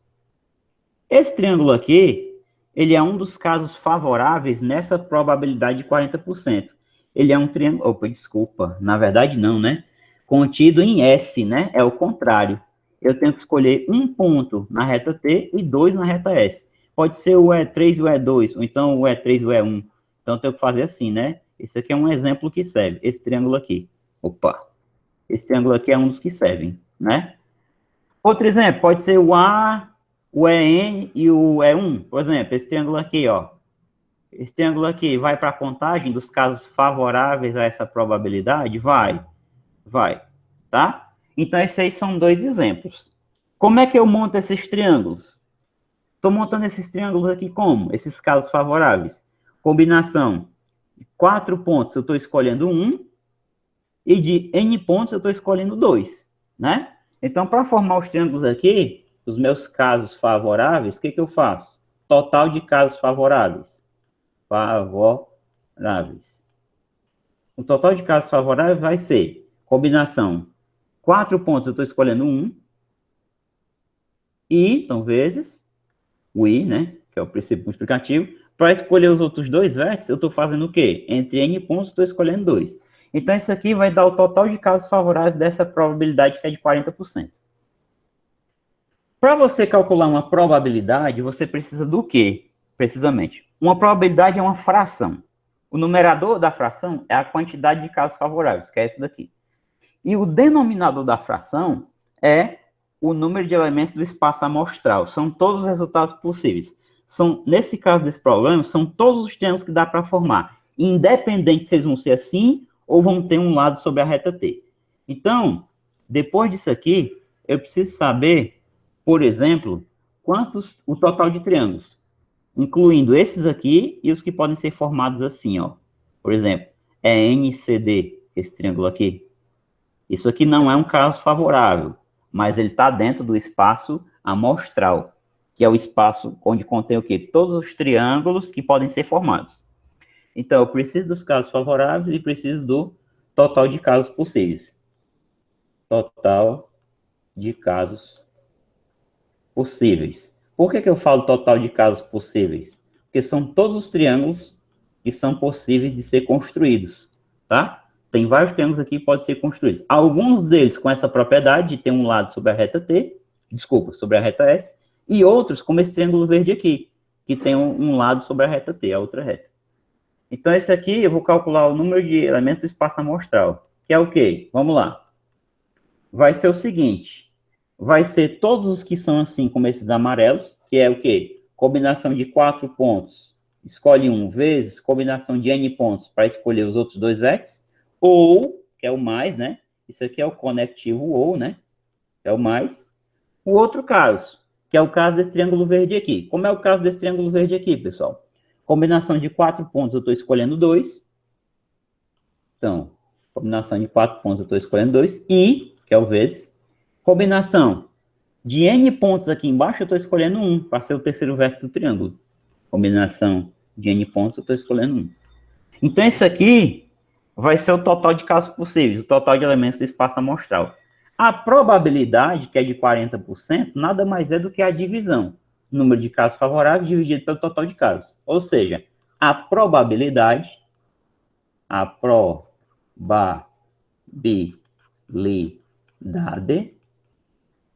Esse triângulo aqui, ele é um dos casos favoráveis nessa probabilidade de 40%. Ele é um triângulo... Opa, desculpa. Na verdade, não, né? Contido em S, né? É o contrário. Eu tenho que escolher um ponto na reta T e 2 na reta S. Pode ser o E3 e o E2, ou então o E3 e o E1. Então, eu tenho que fazer assim, né? Esse aqui é um exemplo que serve. Esse triângulo aqui. Opa! Esse triângulo aqui é um dos que servem, né? Outro exemplo, pode ser o A, o EN e o E1. Por exemplo, esse triângulo aqui, ó. Esse triângulo aqui vai para a contagem dos casos favoráveis a essa probabilidade? Vai, tá? Então, esses aí são dois exemplos. Como é que eu monto esses triângulos? Estou montando esses triângulos aqui como? Esses casos favoráveis. Combinação de 4 pontos, eu estou escolhendo 1, e de N pontos, eu estou escolhendo 2, né? Então, para formar os triângulos aqui, os meus casos favoráveis, o que eu faço? Total de casos favoráveis. O total de casos favoráveis vai ser combinação 4 pontos, eu estou escolhendo 1, e, então, vezes o I, né? Que é o princípio multiplicativo. Para escolher os outros dois vértices, eu estou fazendo o quê? Entre N pontos, estou escolhendo 2. Então, isso aqui vai dar o total de casos favoráveis dessa probabilidade, que é de 40%. Para você calcular uma probabilidade, você precisa do quê? Precisamente. Uma probabilidade é uma fração. O numerador da fração é a quantidade de casos favoráveis, que é esse daqui. E o denominador da fração é o número de elementos do espaço amostral. São todos os resultados possíveis. Nesse caso desse problema, são todos os triângulos que dá para formar, independente se eles vão ser assim ou vão ter um lado sobre a reta T. Então, depois disso aqui, eu preciso saber, por exemplo, o total de triângulos, incluindo esses aqui e os que podem ser formados assim, ó. Por exemplo, é NCD, esse triângulo aqui. Isso aqui não é um caso favorável, mas ele está dentro do espaço amostral, que é o espaço onde contém o quê? Todos os triângulos que podem ser formados. Então, eu preciso dos casos favoráveis e preciso do total de casos possíveis. Total de casos possíveis. Por que eu falo total de casos possíveis? Porque são todos os triângulos que são possíveis de ser construídos, tá? Tem vários triângulos aqui que podem ser construídos. Alguns deles com essa propriedade de ter um lado sobre a reta T, sobre a reta S, e outros, como esse triângulo verde aqui, que tem um lado sobre a reta T, a outra reta. Então, esse aqui, eu vou calcular o número de elementos do espaço amostral, que é o quê? Vamos lá. Vai ser o seguinte, vai ser todos os que são assim, como esses amarelos, que é o quê? Combinação de 4 pontos, escolhe 1 vezes, combinação de N pontos para escolher os outros dois vértices, ou, que é o mais, né? Isso aqui é o conectivo ou, né? É o mais. O outro caso, que é o caso desse triângulo verde aqui. Como é o caso desse triângulo verde aqui, pessoal? Combinação de 4 pontos, eu estou escolhendo 2. Então, combinação de 4 pontos, eu estou escolhendo 2. E, que é o vezes. Combinação de N pontos aqui embaixo, eu estou escolhendo 1, para ser o terceiro vértice do triângulo. Combinação de N pontos, eu estou escolhendo 1. Então, isso aqui vai ser o total de casos possíveis, o total de elementos do espaço amostral. A probabilidade, que é de 40%, nada mais é do que a divisão. Número de casos favoráveis dividido pelo total de casos. Ou seja, a probabilidade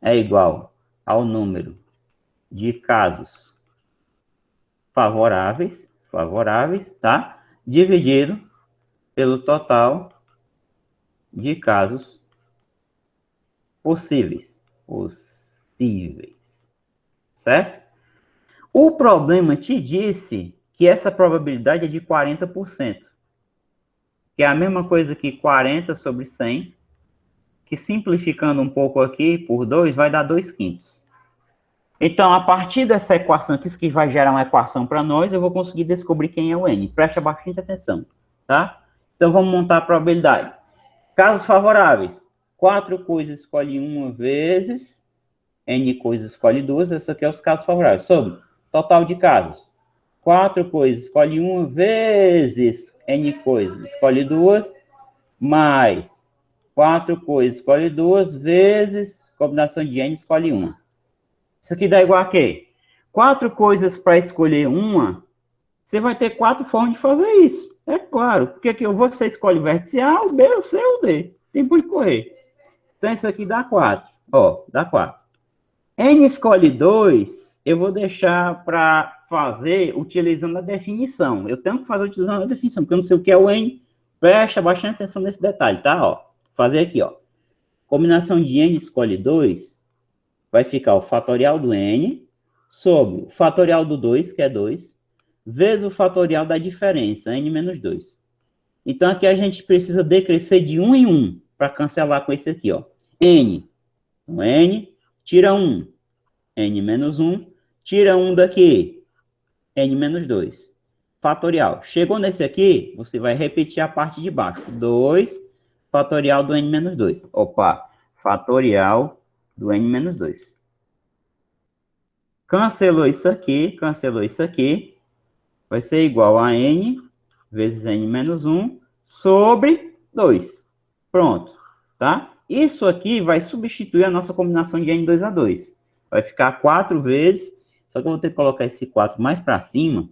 é igual ao número de casos favoráveis, tá? Dividido pelo total de casos possíveis, certo? O problema te disse que essa probabilidade é de 40%, que é a mesma coisa que 40 sobre 100, que simplificando um pouco aqui por 2, vai dar 2/5. Então, a partir dessa equação aqui, isso que vai gerar uma equação para nós, eu vou conseguir descobrir quem é o N. Preste bastante atenção, tá? Então, vamos montar a probabilidade. Casos favoráveis. 4 coisas escolhe 1 vezes, N coisas escolhe 2, esse aqui é os casos favoráveis. Sobre total de casos. 4 coisas escolhe 1 vezes, N coisas, escolhe 2, mais 4 coisas, escolhe 2, vezes combinação de N, escolhe 1. Isso aqui dá igual a quê? 4 coisas para escolher uma, você vai ter 4 formas de fazer isso. É claro, porque aqui você escolhe o vértice A, o B, o C ou o D. Tem por correr. Então, isso aqui dá 4. Ó, dá 4. N escolhe 2, eu vou deixar para fazer utilizando a definição. Eu tenho que fazer utilizando a definição, porque eu não sei o que é o N. Presta bastante atenção nesse detalhe, tá? Ó, fazer aqui, ó. Combinação de N escolhe 2, vai ficar o fatorial do N sobre o fatorial do 2, que é 2, vezes o fatorial da diferença, N menos 2. Então, aqui a gente precisa decrescer de 1 em 1, para cancelar com esse aqui, ó. N. Então, N, tira 1. N menos 1. Tira 1 daqui. N menos 2. Fatorial. Chegou nesse aqui, você vai repetir a parte de baixo. 2, fatorial do N menos 2. Opa, fatorial do N menos 2. Cancelou isso aqui, vai ser igual a N vezes N menos 1 sobre 2. Pronto, tá? Isso aqui vai substituir a nossa combinação de N2A2. Vai ficar 4 vezes, só que eu vou ter que colocar esse 4 mais para cima,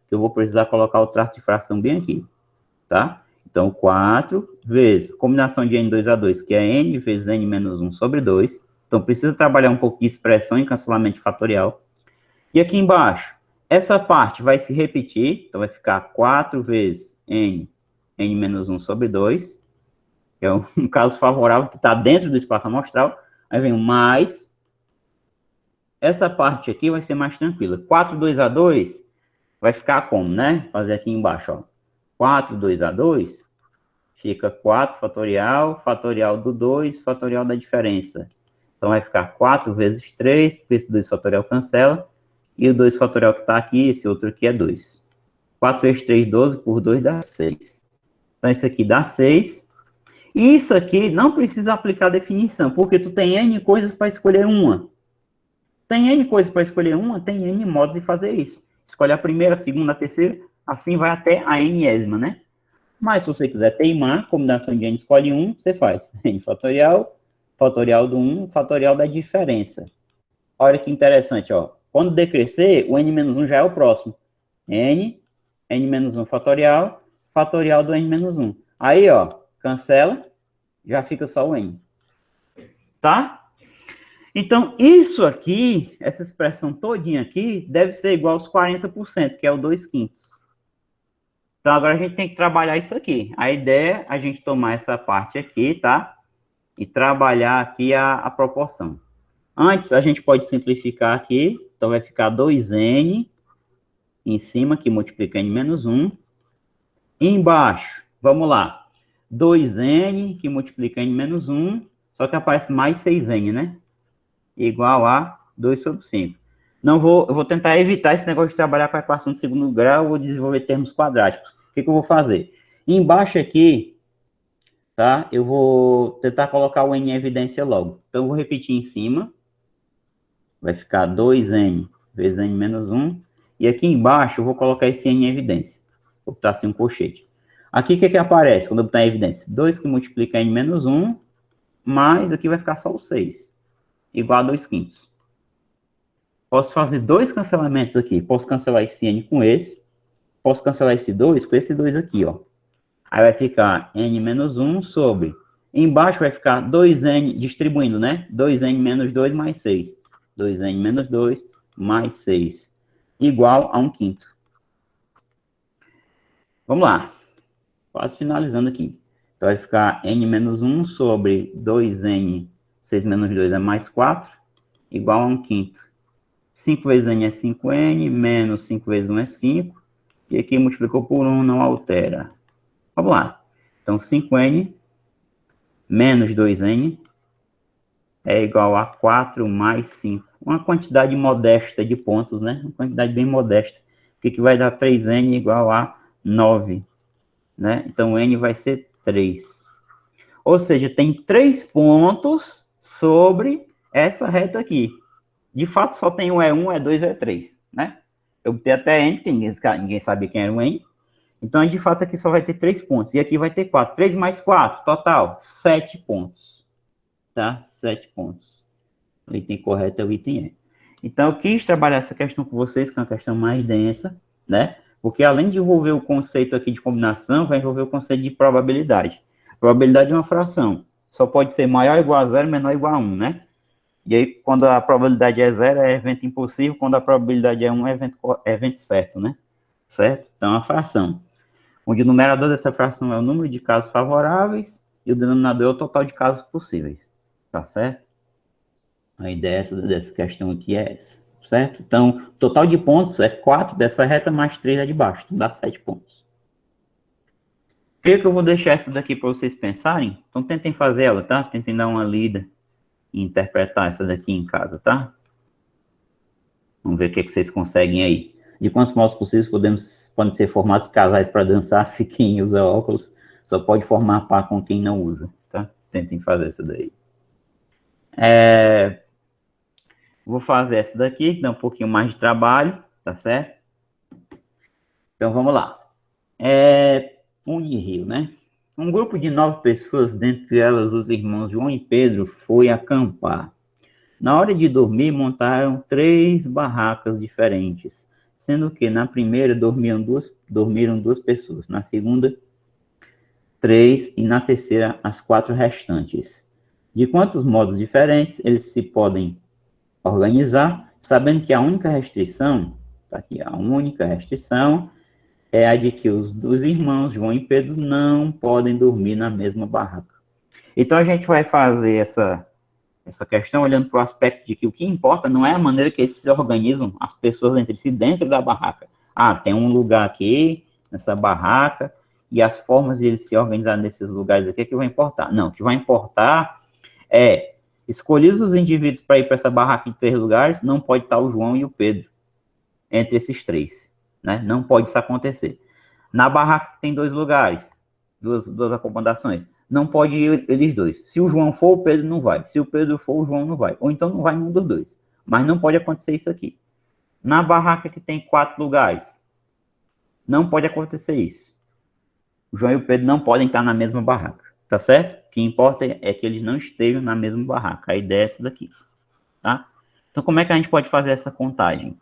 que eu vou precisar colocar o traço de fração bem aqui, tá? Então, 4 vezes combinação de N2A2, que é N vezes N menos 1 sobre 2. Então, precisa trabalhar um pouquinho de expressão em cancelamento fatorial. E aqui embaixo, essa parte vai se repetir, então vai ficar 4 vezes N menos 1 sobre 2, que é um caso favorável que está dentro do espaço amostral. Aí vem o mais. Essa parte aqui vai ser mais tranquila. 4, 2A2 vai ficar como, né? Fazer aqui embaixo, ó. 4, 2A2 fica 4 fatorial, fatorial do 2, fatorial da diferença. Então vai ficar 4 vezes 3, porque esse 2 fatorial cancela. E o 2 fatorial que está aqui, esse outro aqui é 2. 4 vezes 3, 12, por 2 dá 6. Então, isso aqui dá 6. E isso aqui não precisa aplicar a definição, porque tu tem N coisas para escolher uma. Tem N coisas para escolher uma, tem N modos de fazer isso. Escolhe a primeira, a segunda, a terceira, assim vai até a Nésima, né? Mas se você quiser teimar, combinação de N escolhe 1, você faz N fatorial, fatorial do 1, fatorial da diferença. Olha que interessante, ó. Quando decrescer, o N-1 já é o próximo. N-1 fatorial, fatorial do N-1. Aí, ó, cancela, já fica só o N. Tá? Então, isso aqui, essa expressão todinha aqui, deve ser igual aos 40%, que é o 2/5. Então, agora a gente tem que trabalhar isso aqui. A ideia é a gente tomar essa parte aqui, tá? E trabalhar aqui a proporção. Antes, a gente pode simplificar aqui. Então, vai ficar 2N em cima, que multiplica N menos 1. E embaixo, vamos lá. 2N, que multiplica N menos 1. Só que aparece mais 6N, né? Igual a 2 sobre 5. Eu vou tentar evitar esse negócio de trabalhar com a equação de segundo grau. Vou desenvolver termos quadráticos. O que eu vou fazer? Embaixo aqui, tá? Eu vou tentar colocar o N em evidência logo. Então, eu vou repetir em cima. Vai ficar 2N vezes N menos 1. E aqui embaixo eu vou colocar esse N em evidência. Vou botar assim um colchete. Aqui o que aparece quando eu botar em evidência? 2 que multiplica N menos 1, mais aqui vai ficar só o 6. Igual a 2/5. Posso fazer 2 cancelamentos aqui. Posso cancelar esse N com esse. Posso cancelar esse 2 com esse 2 aqui, ó. Aí vai ficar N menos 1 sobre... Embaixo vai ficar 2N, distribuindo, né? 2N menos 2 mais 6. 2N menos 2 mais 6. Igual a 1/5. Vamos lá. Quase finalizando aqui. Então, vai ficar N menos 1 sobre 2N, 6 menos 2 é mais 4, igual a 1/5. 5 vezes N é 5N, menos 5 vezes 1 é 5. E aqui multiplicou por 1, não altera. Vamos lá. Então, 5N menos 2N é igual a 4 mais 5. Uma quantidade modesta de pontos, né? Uma quantidade bem modesta. O que vai dar 3N igual a 9, né? Então, N vai ser 3. Ou seja, tem 3 pontos sobre essa reta aqui. De fato, só tem o E1, E2 e E3, né? Eu botei até N, porque ninguém sabia quem era o N. Então, de fato, aqui só vai ter 3 pontos. E aqui vai ter 4. 3 mais 4, total, 7 pontos. Tá? 7 pontos. O item correto é o item E. Então, eu quis trabalhar essa questão com vocês, que é uma questão mais densa, né? Porque além de envolver o conceito aqui de combinação, vai envolver o conceito de probabilidade. Probabilidade é uma fração. Só pode ser maior ou igual a 0, menor ou igual a 1, né? E aí, quando a probabilidade é 0, é evento impossível. Quando a probabilidade é 1, é evento certo, né? Certo? Então, é uma fração. Onde o numerador dessa fração é o número de casos favoráveis e o denominador é o total de casos possíveis. Tá certo? A ideia dessa questão aqui é essa, certo? Então, o total de pontos é 4 dessa reta mais 3 é de baixo, então dá 7 pontos. Creio que eu vou deixar essa daqui para vocês pensarem. Então, tentem fazer ela, tá? Tentem dar uma lida e interpretar essa daqui em casa, tá? Vamos ver o que vocês conseguem aí. De quantos modos possíveis podem ser formados casais para dançar se quem usa óculos só pode formar par com quem não usa, tá? Tentem fazer essa daí. Vou fazer essa daqui, que dá um pouquinho mais de trabalho, tá certo? Então, vamos lá. Rio, né? Um grupo de 9 pessoas, dentre elas os irmãos João e Pedro, foi acampar. Na hora de dormir, montaram 3 barracas diferentes, sendo que na primeira dormiram duas pessoas, na segunda, 3 e na terceira, as 4 restantes. De quantos modos diferentes eles se podem organizar, sabendo que a única restrição, tá aqui, a única restrição é a de que os dos irmãos João e Pedro não podem dormir na mesma barraca. Então a gente vai fazer essa questão olhando para o aspecto de que o que importa não é a maneira que eles se organizam, as pessoas entre si dentro da barraca. Ah, tem um lugar aqui, nessa barraca, e as formas de eles se organizar nesses lugares aqui que vai importar. Não, o que vai importar é escolhidos os indivíduos para ir para essa barraca em 3 lugares, não pode estar o João e o Pedro entre esses 3, né? Não pode isso acontecer. Na barraca tem 2 lugares, duas acomodações, não pode ir eles 2. Se o João for, o Pedro não vai. Se o Pedro for, o João não vai. Ou então não vai nenhum dos 2. Mas não pode acontecer isso aqui. Na barraca que tem 4 lugares, não pode acontecer isso. O João e o Pedro não podem estar na mesma barraca, tá certo? O que importa é que eles não estejam na mesma barraca. A ideia é essa daqui, tá? Então, como é que a gente pode fazer essa contagem?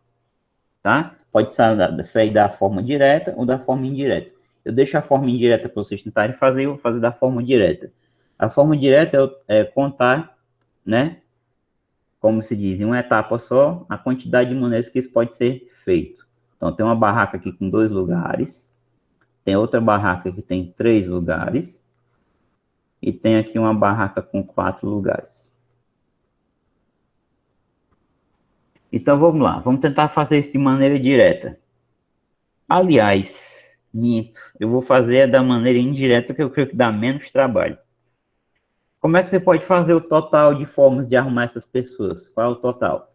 Tá? Pode sair da forma direta ou da forma indireta. Eu deixo a forma indireta para vocês tentarem fazer, eu vou fazer da forma direta. A forma direta é contar, né? Como se diz, em uma etapa só, a quantidade de maneiras que isso pode ser feito. Então, tem uma barraca aqui com 2 lugares, tem outra barraca que tem 3 lugares, e tem aqui uma barraca com 4 lugares. Então, vamos lá. Vamos tentar fazer isso de maneira direta. Aliás, minto. Eu vou fazer da maneira indireta, que eu creio que dá menos trabalho. Como é que você pode fazer o total de formas de arrumar essas pessoas? Qual é o total?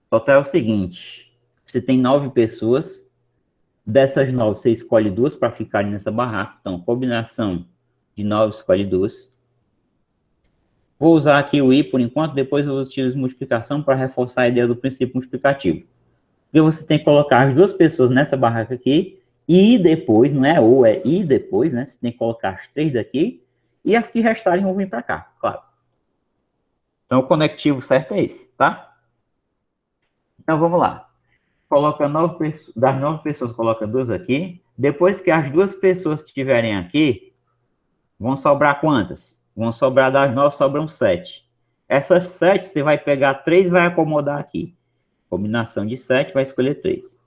O total é o seguinte. Você tem 9 pessoas. Dessas 9, você escolhe 2 para ficarem nessa barraca. Então, combinação de 9, escolhe 2. Vou usar aqui o i por enquanto, depois eu utilizo multiplicação para reforçar a ideia do princípio multiplicativo. Porque você tem que colocar as 2 pessoas nessa barraca aqui, e depois, não é ou, é e depois, né? Você tem que colocar as 3 daqui, e as que restarem vão vir para cá, claro. Então, o conectivo certo é esse, tá? Então, vamos lá. Coloca 9 pessoas, das 9 pessoas, coloca 2 aqui. Depois que as 2 pessoas estiverem aqui, vão sobrar quantas? Vão sobrar das 9, sobram 7. Essas 7, você vai pegar 3 e vai acomodar aqui. Combinação de 7, vai escolher 3.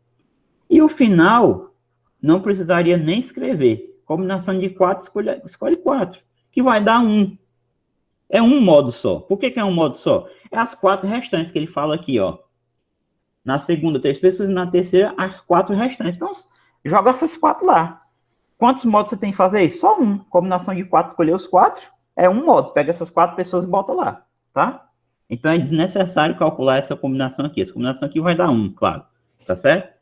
E o final, não precisaria nem escrever. Combinação de 4, escolhe 4. Que vai dar 1. É um modo só. Por que é um modo só? É as 4 restantes que ele fala aqui, ó. Na segunda, 3 pessoas, e na terceira, as 4 restantes. Então, joga essas 4 lá. Quantos modos você tem que fazer isso? Só um. Combinação de 4, escolher os 4. É um modo. Pega essas 4 pessoas e bota lá, tá? Então, é desnecessário calcular essa combinação aqui. Essa combinação aqui vai dar 1, claro. Tá certo?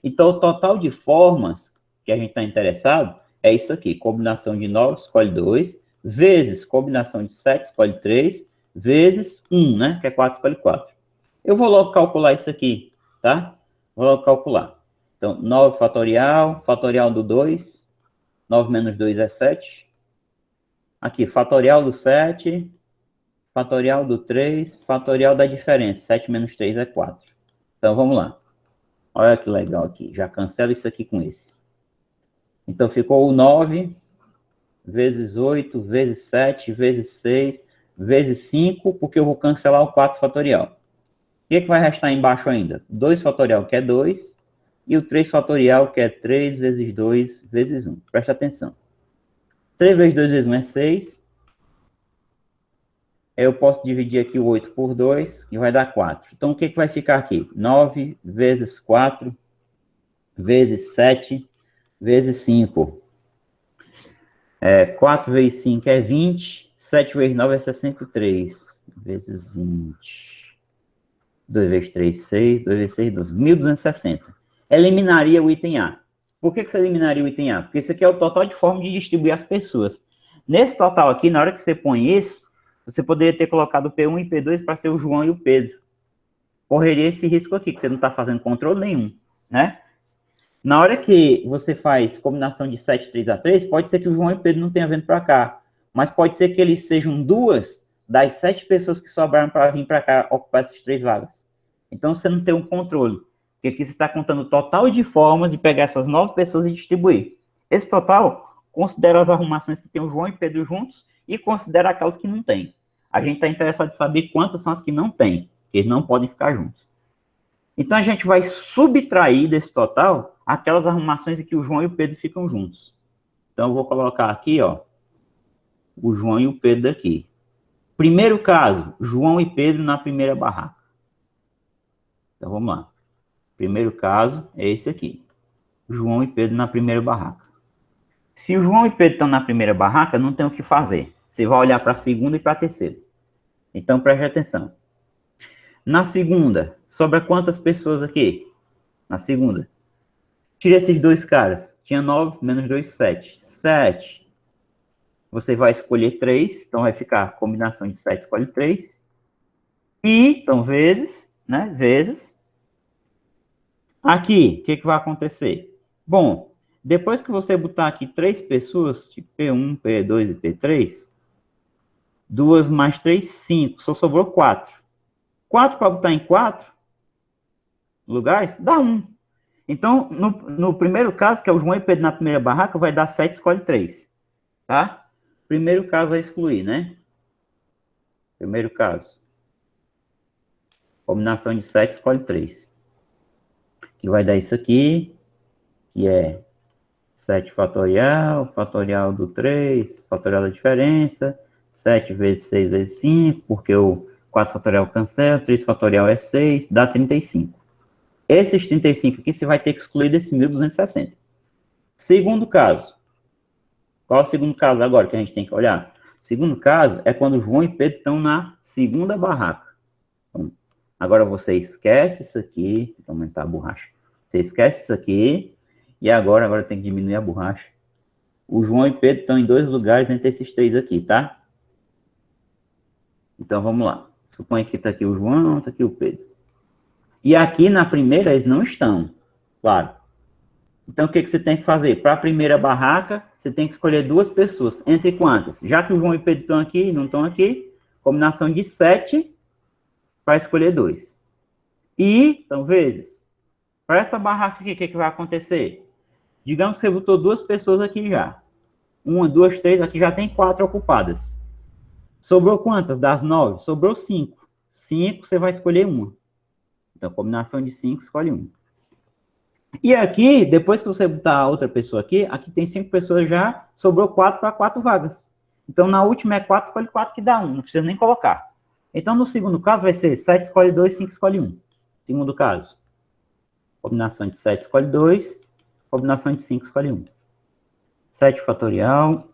Então, o total de formas que a gente está interessado é isso aqui. Combinação de 9, escolhe 2. Vezes combinação de 7, escolhe 3. Vezes 1, né? Que é 4, escolhe 4. Eu vou logo calcular isso aqui, tá? Vou logo calcular. Então, 9 fatorial, fatorial do 2, 9 menos 2 é 7. Aqui, fatorial do 7, fatorial do 3, fatorial da diferença, 7 menos 3 é 4. Então, vamos lá. Olha que legal aqui, já cancela isso aqui com esse. Então, ficou o 9 vezes 8, vezes 7, vezes 6, vezes 5, porque eu vou cancelar o 4 fatorial. O que vai restar embaixo ainda? 2 fatorial, que é 2, e o 3 fatorial, que é 3 vezes 2 vezes 1. Presta atenção. 3 vezes 2 vezes 1 é 6. Eu posso dividir aqui o 8 por 2, que vai dar 4. Então, o que vai ficar aqui? 9 vezes 4, vezes 7, vezes 5. 4 vezes 5 é 20, 7 vezes 9 é 63, vezes 20. 2 vezes 3, 6, 2 vezes 6, 12. 1.260. Eliminaria o item A. Por que você eliminaria o item A? Porque isso aqui é o total de forma de distribuir as pessoas. Nesse total aqui, na hora que você põe isso, você poderia ter colocado o P1 e P2 para ser o João e o Pedro. Correria esse risco aqui, que você não está fazendo controle nenhum, né? Na hora que você faz combinação de 7, 3 a 3, pode ser que o João e o Pedro não tenham vindo para cá. Mas pode ser que eles sejam 2 das 7 pessoas que sobraram para vir para cá ocupar essas 3 vagas. Então, você não tem um controle. Porque aqui você está contando o total de formas de pegar essas 9 pessoas e distribuir. Esse total considera as arrumações que tem o João e o Pedro juntos e considera aquelas que não tem. A gente está interessado em saber quantas são as que não tem, que eles não podem ficar juntos. Então, a gente vai subtrair desse total aquelas arrumações em que o João e o Pedro ficam juntos. Então, eu vou colocar aqui, ó, o João e o Pedro aqui. Primeiro caso, João e Pedro na primeira barraca. Então, vamos lá. Primeiro caso é esse aqui. João e Pedro na primeira barraca. Se o João e Pedro estão na primeira barraca, não tem o que fazer. Você vai olhar para a segunda e para a terceira. Então, preste atenção. Na segunda, sobra quantas pessoas aqui? Na segunda. Tira esses dois caras. Tinha 9, menos 2, 7. 7. Você vai escolher 3. Então, vai ficar combinação de 7, escolhe 3. E, então, vezes, né? Vezes. Aqui, o que vai acontecer? Bom, depois que você botar aqui 3 pessoas, tipo P1, P2 e P3, 2 mais 3, 5. Só sobrou 4. 4 para botar em 4 lugares, dá 1. Então, no primeiro caso, que é o João e Pedro na primeira barraca, vai dar 7, escolhe 3. Tá? Primeiro caso vai excluir, né? Primeiro caso. Combinação de 7, escolhe 3. Que vai dar isso aqui, que é 7 fatorial, fatorial do 3, fatorial da diferença, 7 vezes 6 vezes 5, porque o 4 fatorial cancela, 3 fatorial é 6, dá 35. Esses 35 aqui você vai ter que excluir desse 1.260. Segundo caso. Qual é o segundo caso agora que a gente tem que olhar? O segundo caso é quando João e Pedro estão na segunda barraca. Então, agora você esquece isso aqui, vou aumentar a borracha. Você esquece isso aqui, e agora tem que diminuir a borracha. O João e Pedro estão em 2 lugares entre esses 3 aqui, tá? Então, vamos lá. Suponha que está aqui o João, está aqui o Pedro. E aqui na primeira eles não estão, claro. Então, o que você tem que fazer? Para a primeira barraca, você tem que escolher 2 pessoas. Entre quantas? Já que o João e o Pedro estão aqui, não estão aqui, combinação de 7 para escolher 2. E, então, vezes. Para essa barraca aqui, o que vai acontecer? Digamos que você botou 2 pessoas aqui já. 1, 2, 3, aqui já tem 4 ocupadas. Sobrou quantas das 9? Sobrou 5. 5, você vai escolher 1. Então, combinação de 5, escolhe 1. E aqui, depois que você botar a outra pessoa aqui tem 5 pessoas já, sobrou 4 para 4 vagas. Então, na última é 4, escolhe 4 que dá 1, não precisa nem colocar. Então, no segundo caso, vai ser 7 escolhe 2, 5 escolhe 1. Segundo caso, combinação de 7 escolhe 2, combinação de 5 escolhe 1. 7 fatorial,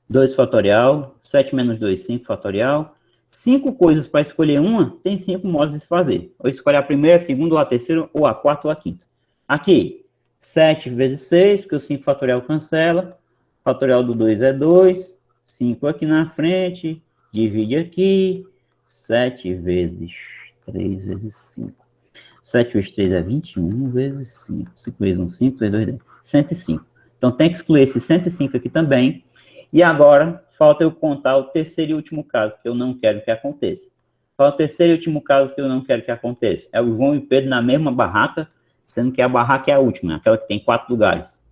2 fatorial, 7 menos 2, 5 fatorial. 5 coisas para escolher uma, tem 5 modos de se fazer. Ou escolher a primeira, a segunda, ou a terceira, ou a quarta, ou a quinta. Aqui, 7 vezes 6, porque o 5 fatorial cancela. Fatorial do 2 é 2. 5 aqui na frente, divide aqui. 7 vezes 3 vezes 5. 7 vezes 3 é 21, vezes 5. 5 vezes 1, 5, vezes 2, 10. 105. Então, tem que excluir esse 105 aqui também. E agora, falta eu contar o terceiro e último caso, que eu não quero que aconteça. Qual é o terceiro e último caso que eu não quero que aconteça? É o João e o Pedro na mesma barraca, sendo que a barraca é a última, aquela que tem 4 lugares.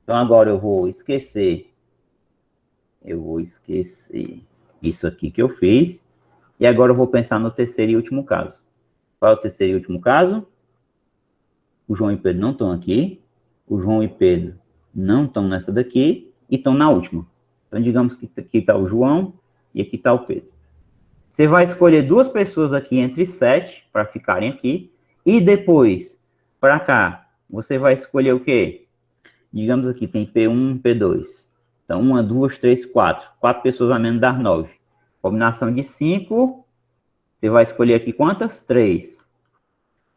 Então, agora eu vou esquecer isso aqui que eu fiz. E agora eu vou pensar no terceiro e último caso. Qual é o terceiro e último caso? O João e Pedro não estão aqui. O João e Pedro não estão nessa daqui e estão na última. Então, digamos que aqui está o João e aqui está o Pedro. Você vai escolher 2 pessoas aqui entre 7 para ficarem aqui. E depois, para cá, você vai escolher o quê? Digamos aqui, tem P1, P2. Então, 1, 2, 3, 4. 4 pessoas a menos dá 9. Combinação de 5. Você vai escolher aqui quantas? 3.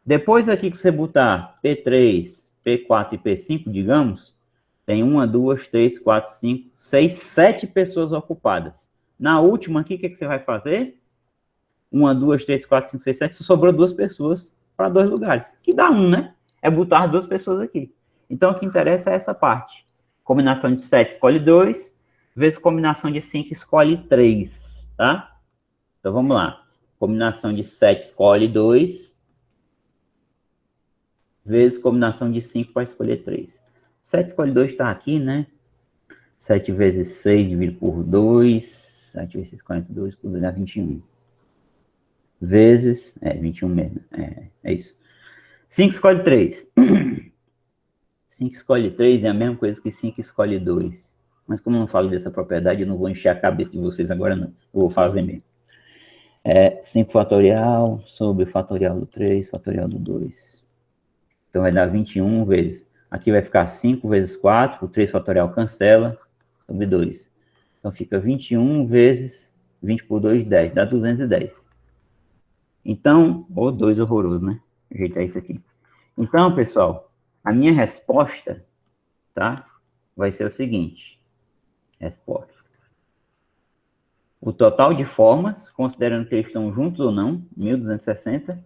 Depois aqui que você botar P3, P4 e P5, digamos, tem 1, 2, 3, 4, 5, 6, 7 pessoas ocupadas. Na última aqui, o que você vai fazer? 1, 2, 3, 4, 5, 6, 7, sobrou 2 pessoas para 2 lugares. Que dá 1, né? É botar 2 pessoas aqui. Então, o que interessa é essa parte. Combinação de 7 escolhe 2, vezes combinação de 5 escolhe 3, tá? Então, vamos lá. Combinação de 7 escolhe 2, vezes combinação de 5 para escolher 3. 7 escolhe 2 está aqui, né? 7 vezes 6 dividido por 2, 7 vezes 6, 42, por 2 dá 21. Vezes, 21 mesmo, é isso. 5 escolhe 3. 5 escolhe 3 é a mesma coisa que 5 escolhe 2. Mas como eu não falo dessa propriedade, eu não vou encher a cabeça de vocês agora, não. Eu vou fazer mesmo. 5 fatorial sobre fatorial do 3, fatorial do 2. Então, vai dar 21 vezes. Aqui vai ficar 5 vezes 4, o 3 fatorial cancela, sobre 2. Então, fica 21 vezes 20 por 2, 10. Dá 210. Então, 2 horroroso, né? Ajeitar isso aqui. Então, pessoal, a minha resposta, tá? Vai ser o seguinte. Resposta. O total de formas, considerando que eles estão juntos ou não, 1260,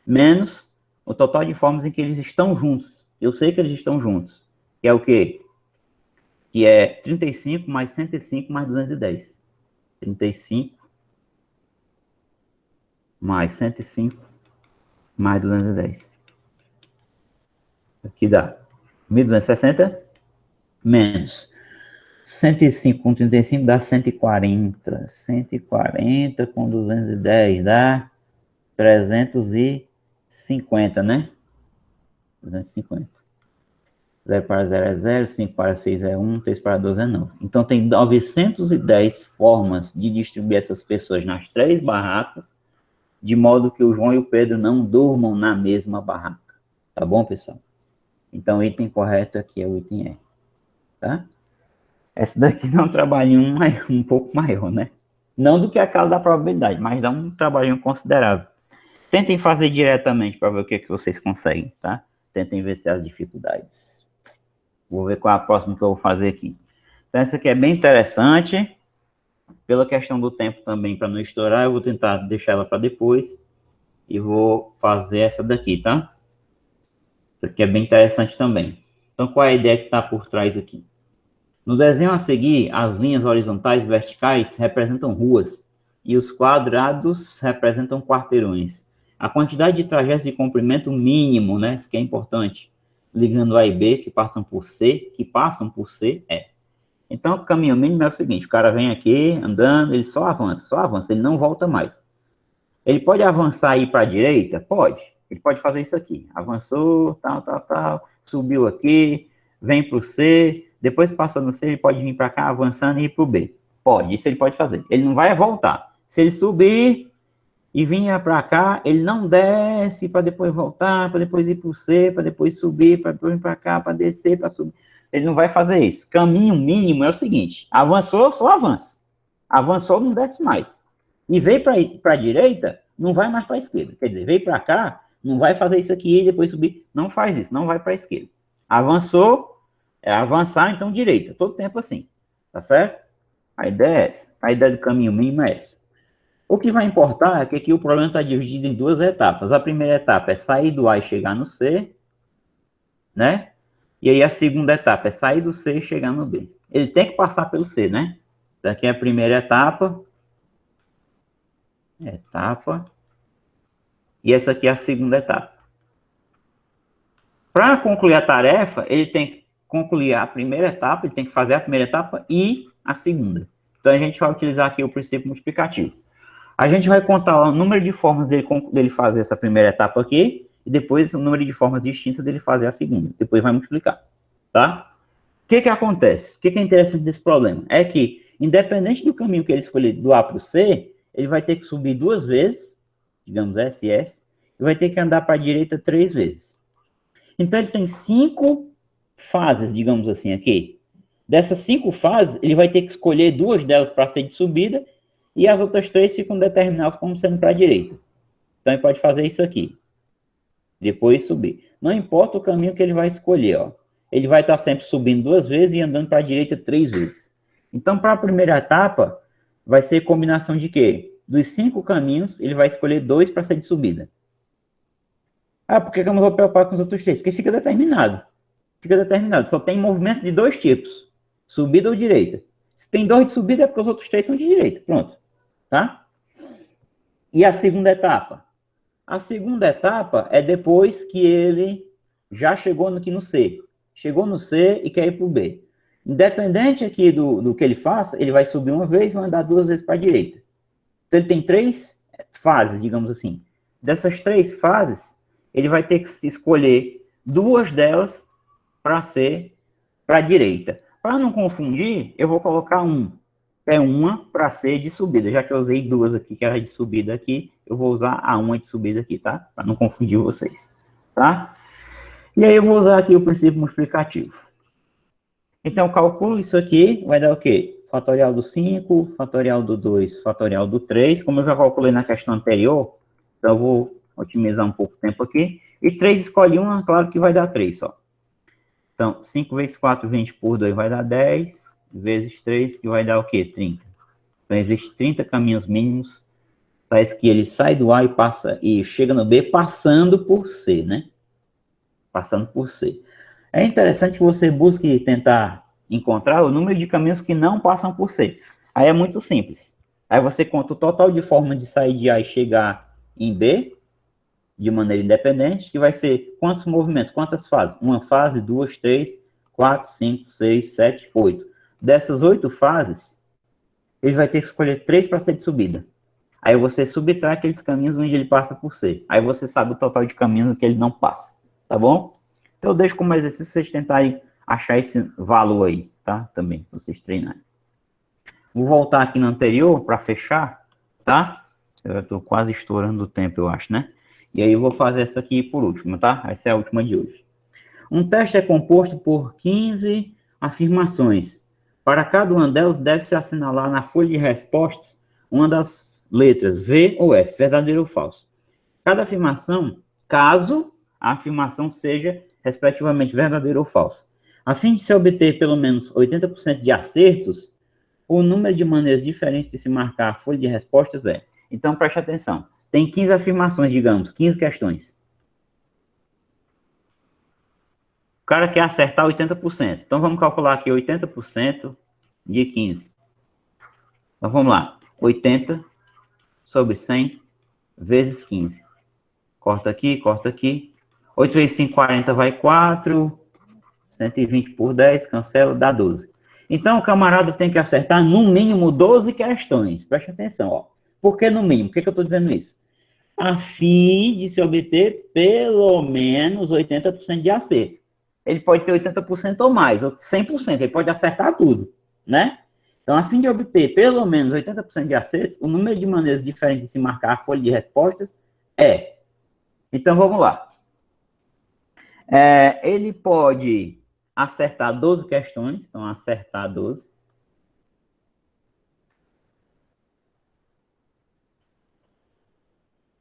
menos o total de formas em que eles estão juntos. Eu sei que eles estão juntos. Que é o quê? Que é 35 mais 105 mais 210. 35 mais 105 mais 210. Aqui dá 1260 menos 105 com 35 dá 140. 140 com 210 dá 350, né? 250. 0 para 0 é 0, 5 para 6 é 1, 3 para 12 é 9. Então, tem 910 formas de distribuir essas pessoas nas 3 barracas, de modo que o João e o Pedro não durmam na mesma barraca. Tá bom, pessoal? Então, o item correto aqui é o item E. Tá? Essa daqui dá um trabalhinho um pouco maior, né? Não do que aquela da probabilidade, mas dá um trabalhinho considerável. Tentem fazer diretamente para ver o que vocês conseguem, tá? Tentem vencer as dificuldades. Vou ver qual é a próxima que eu vou fazer aqui. Então, essa aqui é bem interessante. Pela questão do tempo também, para não estourar, eu vou tentar deixar ela para depois. E vou fazer essa daqui, tá? Essa aqui é bem interessante também. Então, qual é a ideia que está por trás aqui? No desenho a seguir, as linhas horizontais e verticais representam ruas e os quadrados representam quarteirões. A quantidade de trajetos de comprimento mínimo, né, isso que é importante, ligando A e B, que passam por C, é. Então, o caminho mínimo é o seguinte, o cara vem aqui andando, ele só avança, ele não volta mais. Ele pode avançar e ir para a direita? Pode. Ele pode fazer isso aqui. Avançou, tal, subiu aqui, vem para o C, depois passou no C, ele pode vir para cá avançando e ir para o B. Pode, isso ele pode fazer. Ele não vai voltar. Se ele subir e vir para cá, ele não desce para depois voltar, para depois ir para o C, para depois subir, para depois vir para cá, para descer, para subir. Ele não vai fazer isso. Caminho mínimo é o seguinte, avançou, só avança. Avançou, não desce mais. E veio para a direita, não vai mais para a esquerda. Quer dizer, veio para cá, não vai fazer isso aqui e depois subir. Não faz isso, não vai para a esquerda. Avançou, é avançar, então direita. Todo tempo assim. Tá certo? A ideia é essa. A ideia do caminho mínimo é essa. O que vai importar é que aqui o problema está dividido em duas etapas. A primeira etapa é sair do A e chegar no C, né? E aí a segunda etapa é sair do C e chegar no B. Ele tem que passar pelo C, né? Daqui é a primeira etapa. E essa aqui é a segunda etapa. Para concluir a tarefa, ele tem que concluir a primeira etapa, ele tem que fazer a primeira etapa e a segunda. Então a gente vai utilizar aqui o princípio multiplicativo. A gente vai contar o número de formas dele fazer essa primeira etapa aqui, e depois o número de formas distintas dele fazer a segunda. Depois vai multiplicar, tá? O que acontece? O que é interessante desse problema? É que, independente do caminho que ele escolher do A para o C, ele vai ter que subir duas vezes, digamos SS, e vai ter que andar para a direita 3 vezes. Então, ele tem 5 fases, digamos assim, aqui. Dessas 5 fases, ele vai ter que escolher 2 delas para ser de subida, e as outras 3 ficam determinadas como sendo para a direita. Então, ele pode fazer isso aqui. Depois subir. Não importa o caminho que ele vai escolher, ó. Ele vai estar sempre subindo 2 vezes e andando para a direita 3 vezes. Então, para a primeira etapa, vai ser combinação de quê? Dos 5 caminhos, ele vai escolher 2 para ser de subida. Ah, por que eu não vou preocupar com os outros 3? Porque fica determinado. Fica determinado. Só tem movimento de 2 tipos. Subida ou direita. Se tem 2 de subida, é porque os outros 3 são de direita. Pronto. Tá? E a segunda etapa? A segunda etapa é depois que ele já chegou aqui no C. Chegou no C e quer ir para o B. Independente aqui do que ele faça, ele vai subir uma vez e vai andar 2 vezes para a direita. Então, ele tem 3 fases, digamos assim. Dessas 3 fases, ele vai ter que escolher 2 delas para ser para a direita. Para não confundir, eu vou colocar uma para ser de subida. Já que eu usei 2 aqui, que era de subida aqui, eu vou usar a uma de subida aqui, tá? Para não confundir vocês, tá? E aí eu vou usar aqui o princípio multiplicativo. Então, eu calculo isso aqui, vai dar o quê? Fatorial do 5, fatorial do 2, fatorial do 3. Como eu já calculei na questão anterior, então eu vou otimizar um pouco o tempo aqui. E 3 escolhe uma, claro que vai dar 3 só. Então, 5 vezes 4, 20 por 2 vai dar 10, vezes 3, que vai dar o quê? 30. Então, existem 30 caminhos mínimos, tais que ele sai do A e chega no B passando por C, né? Passando por C. É interessante que você busque tentar encontrar o número de caminhos que não passam por C. Aí é muito simples. Aí você conta o total de formas de sair de A e chegar em B, de maneira independente, que vai ser quantos movimentos, quantas fases? Uma fase, 2, 3, 4, 5, 6, 7, 8. Dessas 8 fases, ele vai ter que escolher 3 para ser de subida. Aí você subtrai aqueles caminhos onde ele passa por C. Aí você sabe o total de caminhos que ele não passa. Tá bom? Então eu deixo como exercício vocês tentarem achar esse valor aí, tá? Também, para vocês treinarem. Vou voltar aqui no anterior para fechar, tá? Eu estou quase estourando o tempo, eu acho, né? E aí eu vou fazer essa aqui por último, tá? Essa é a última de hoje. Um teste é composto por 15 afirmações. Para cada uma delas, deve-se assinalar na folha de respostas uma das letras V ou F, verdadeiro ou falso. Cada afirmação, caso a afirmação seja, respectivamente, verdadeiro ou falso. A fim de se obter pelo menos 80% de acertos, o número de maneiras diferentes de se marcar a folha de respostas é. Então, preste atenção. Tem 15 afirmações, digamos, 15 questões. O cara quer acertar 80%. Então, vamos calcular aqui 80% de 15. Então, vamos lá. 80 sobre 100 vezes 15. Corta aqui, corta aqui. 8 vezes 5, 40 vai 4. 120 por 10, cancela, dá 12. Então, o camarada tem que acertar no mínimo 12 questões. Preste atenção, ó. Por que no mínimo? Por que eu estou dizendo isso? A fim de se obter pelo menos 80% de acerto. Ele pode ter 80% ou mais, ou 100%, ele pode acertar tudo, né? Então, a fim de obter pelo menos 80% de acertos, o número de maneiras diferentes de se marcar a folha de respostas é. Então, vamos lá. Ele pode acertar 12 questões, então acertar 12.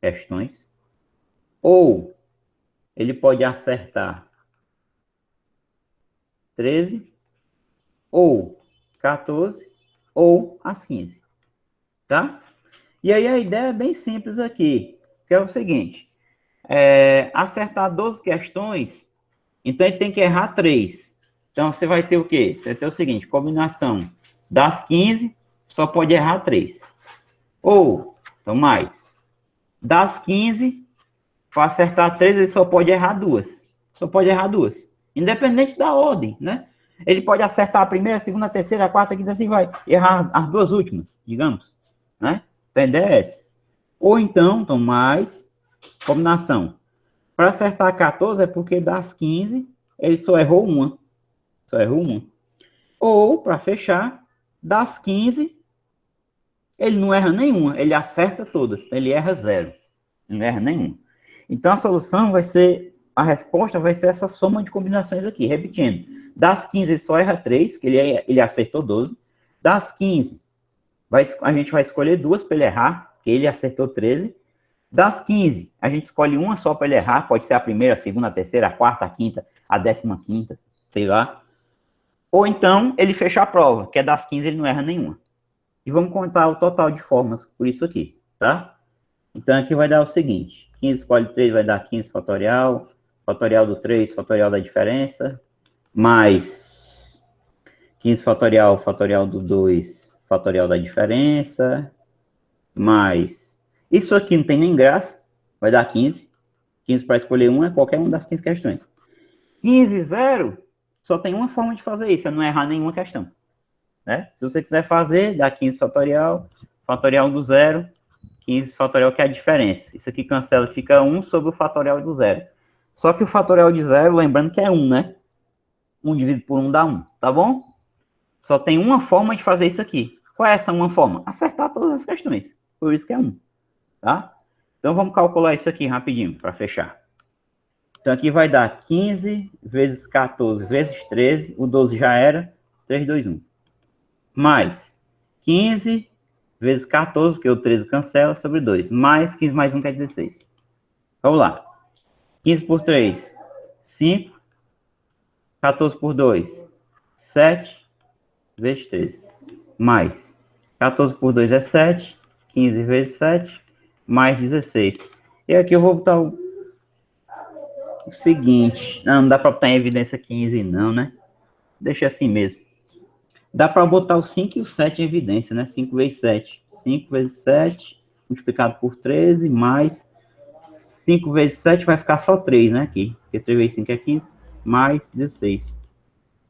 Questões. Ou ele pode acertar 13, ou 14, ou as 15. Tá? E aí a ideia é bem simples aqui, que é o seguinte, acertar 12 questões, então ele tem que errar 3. Então você vai ter o quê? Você vai ter o seguinte, combinação das 15, só pode errar 3. Ou, então mais, das 15, para acertar 3, ele só pode errar 2. Só pode errar 2. Independente da ordem, né? Ele pode acertar a primeira, a segunda, a terceira, a quarta, a quinta, assim vai. Errar as 2 últimas, digamos. Né? Então, a ideia é essa. Ou então mais, combinação. Para acertar 14 é porque das 15, ele só errou uma. Só errou uma. Ou, para fechar, das 15, ele não erra nenhuma. Ele acerta todas. Ele erra 0. Ele não erra nenhuma. Então, a solução vai ser, a resposta vai ser essa soma de combinações aqui. Repetindo, das 15 ele só erra 3, porque ele acertou 12. Das 15, a gente vai escolher 2 para ele errar, porque ele acertou 13. Das 15, a gente escolhe uma só para ele errar, pode ser a primeira, a segunda, a terceira, a quarta, a quinta, a 15ª, sei lá. Ou então, ele fecha a prova, que é das 15 ele não erra nenhuma. E vamos contar o total de formas por isso aqui, tá? Então, aqui vai dar o seguinte, 15 escolhe 3 vai dar 15 fatorial, fatorial do 3, fatorial da diferença, mais 15 fatorial, fatorial do 2, fatorial da diferença, mais... Isso aqui não tem nem graça, vai dar 15. 15 para escolher uma é qualquer uma das 15 questões. 15, 0, só tem uma forma de fazer isso, é não errar nenhuma questão. Né? Se você quiser fazer, dá 15 fatorial, fatorial do 0, 15 fatorial que é a diferença. Isso aqui cancela, fica 1 sobre o fatorial do 0. Só que o fatorial de 0, lembrando que é 1, né? 1 dividido por 1 dá 1, tá bom? Só tem uma forma de fazer isso aqui. Qual é essa uma forma? Acertar todas as questões. Por isso que é 1, tá? Então, vamos calcular isso aqui rapidinho, para fechar. Então, aqui vai dar 15 vezes 14 vezes 13, o 12 já era, 3, 2, 1. Mais 15 vezes 14, porque o 13 cancela, sobre 2. Mais 15 mais 1, que é 16. Vamos lá. 15 por 3, 5. 14 por 2, 7. Vezes 13. Mais 14 por 2 é 7. 15 vezes 7. Mais 16. E aqui eu vou botar o seguinte. Não dá para botar em evidência 15 não, né? Deixa assim mesmo. Dá para botar o 5 e o 7 em evidência, né? 5 vezes 7. 5 vezes 7, multiplicado por 13, mais 5 vezes 7 vai ficar só 3, né? Aqui. Porque 3 vezes 5 é 15, mais 16.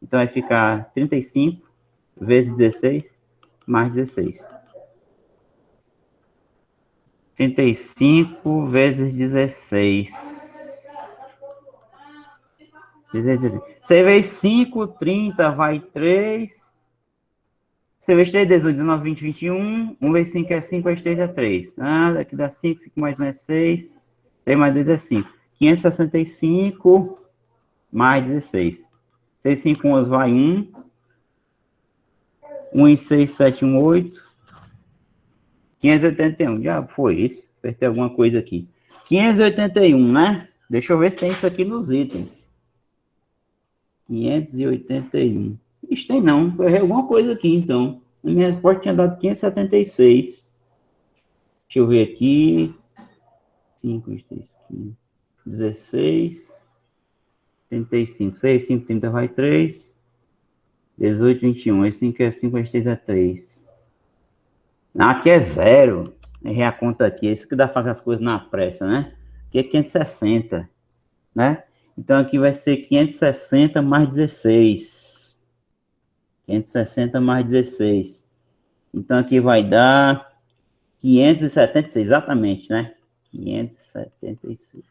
Então vai ficar 35 vezes 16, mais 16. 35 vezes 16. 16. 6 vezes 5, 30, vai 3. 6 vezes 3, 18, 19, 20, 21. 1 vezes 5 é 5, vezes 3 é 3. Ah, daqui dá 5, 5 mais 1 é 6. 3 mais 2 é 5. 565 mais 16. 6, 5, 11 vai 1. 1 e 6, 7, 1, 8. 581. Já foi isso. Apertei alguma coisa aqui. 581, né? Deixa eu ver se tem isso aqui nos itens. 581. Isso tem não. Eu errei alguma coisa aqui, então. A minha resposta tinha dado 576. Deixa eu ver aqui. 5, 3, 15, 16. 35. 6, 5, 30 vai 3. 18, 21. Esse 5 é 5, esse 3 é 3. Aqui é 0. Errei a conta aqui. Isso que dá pra fazer as coisas na pressa, né? Aqui é 560, né? Então, aqui vai ser 560 mais 16. 560 mais 16. Então, aqui vai dar 576, exatamente, né? 576.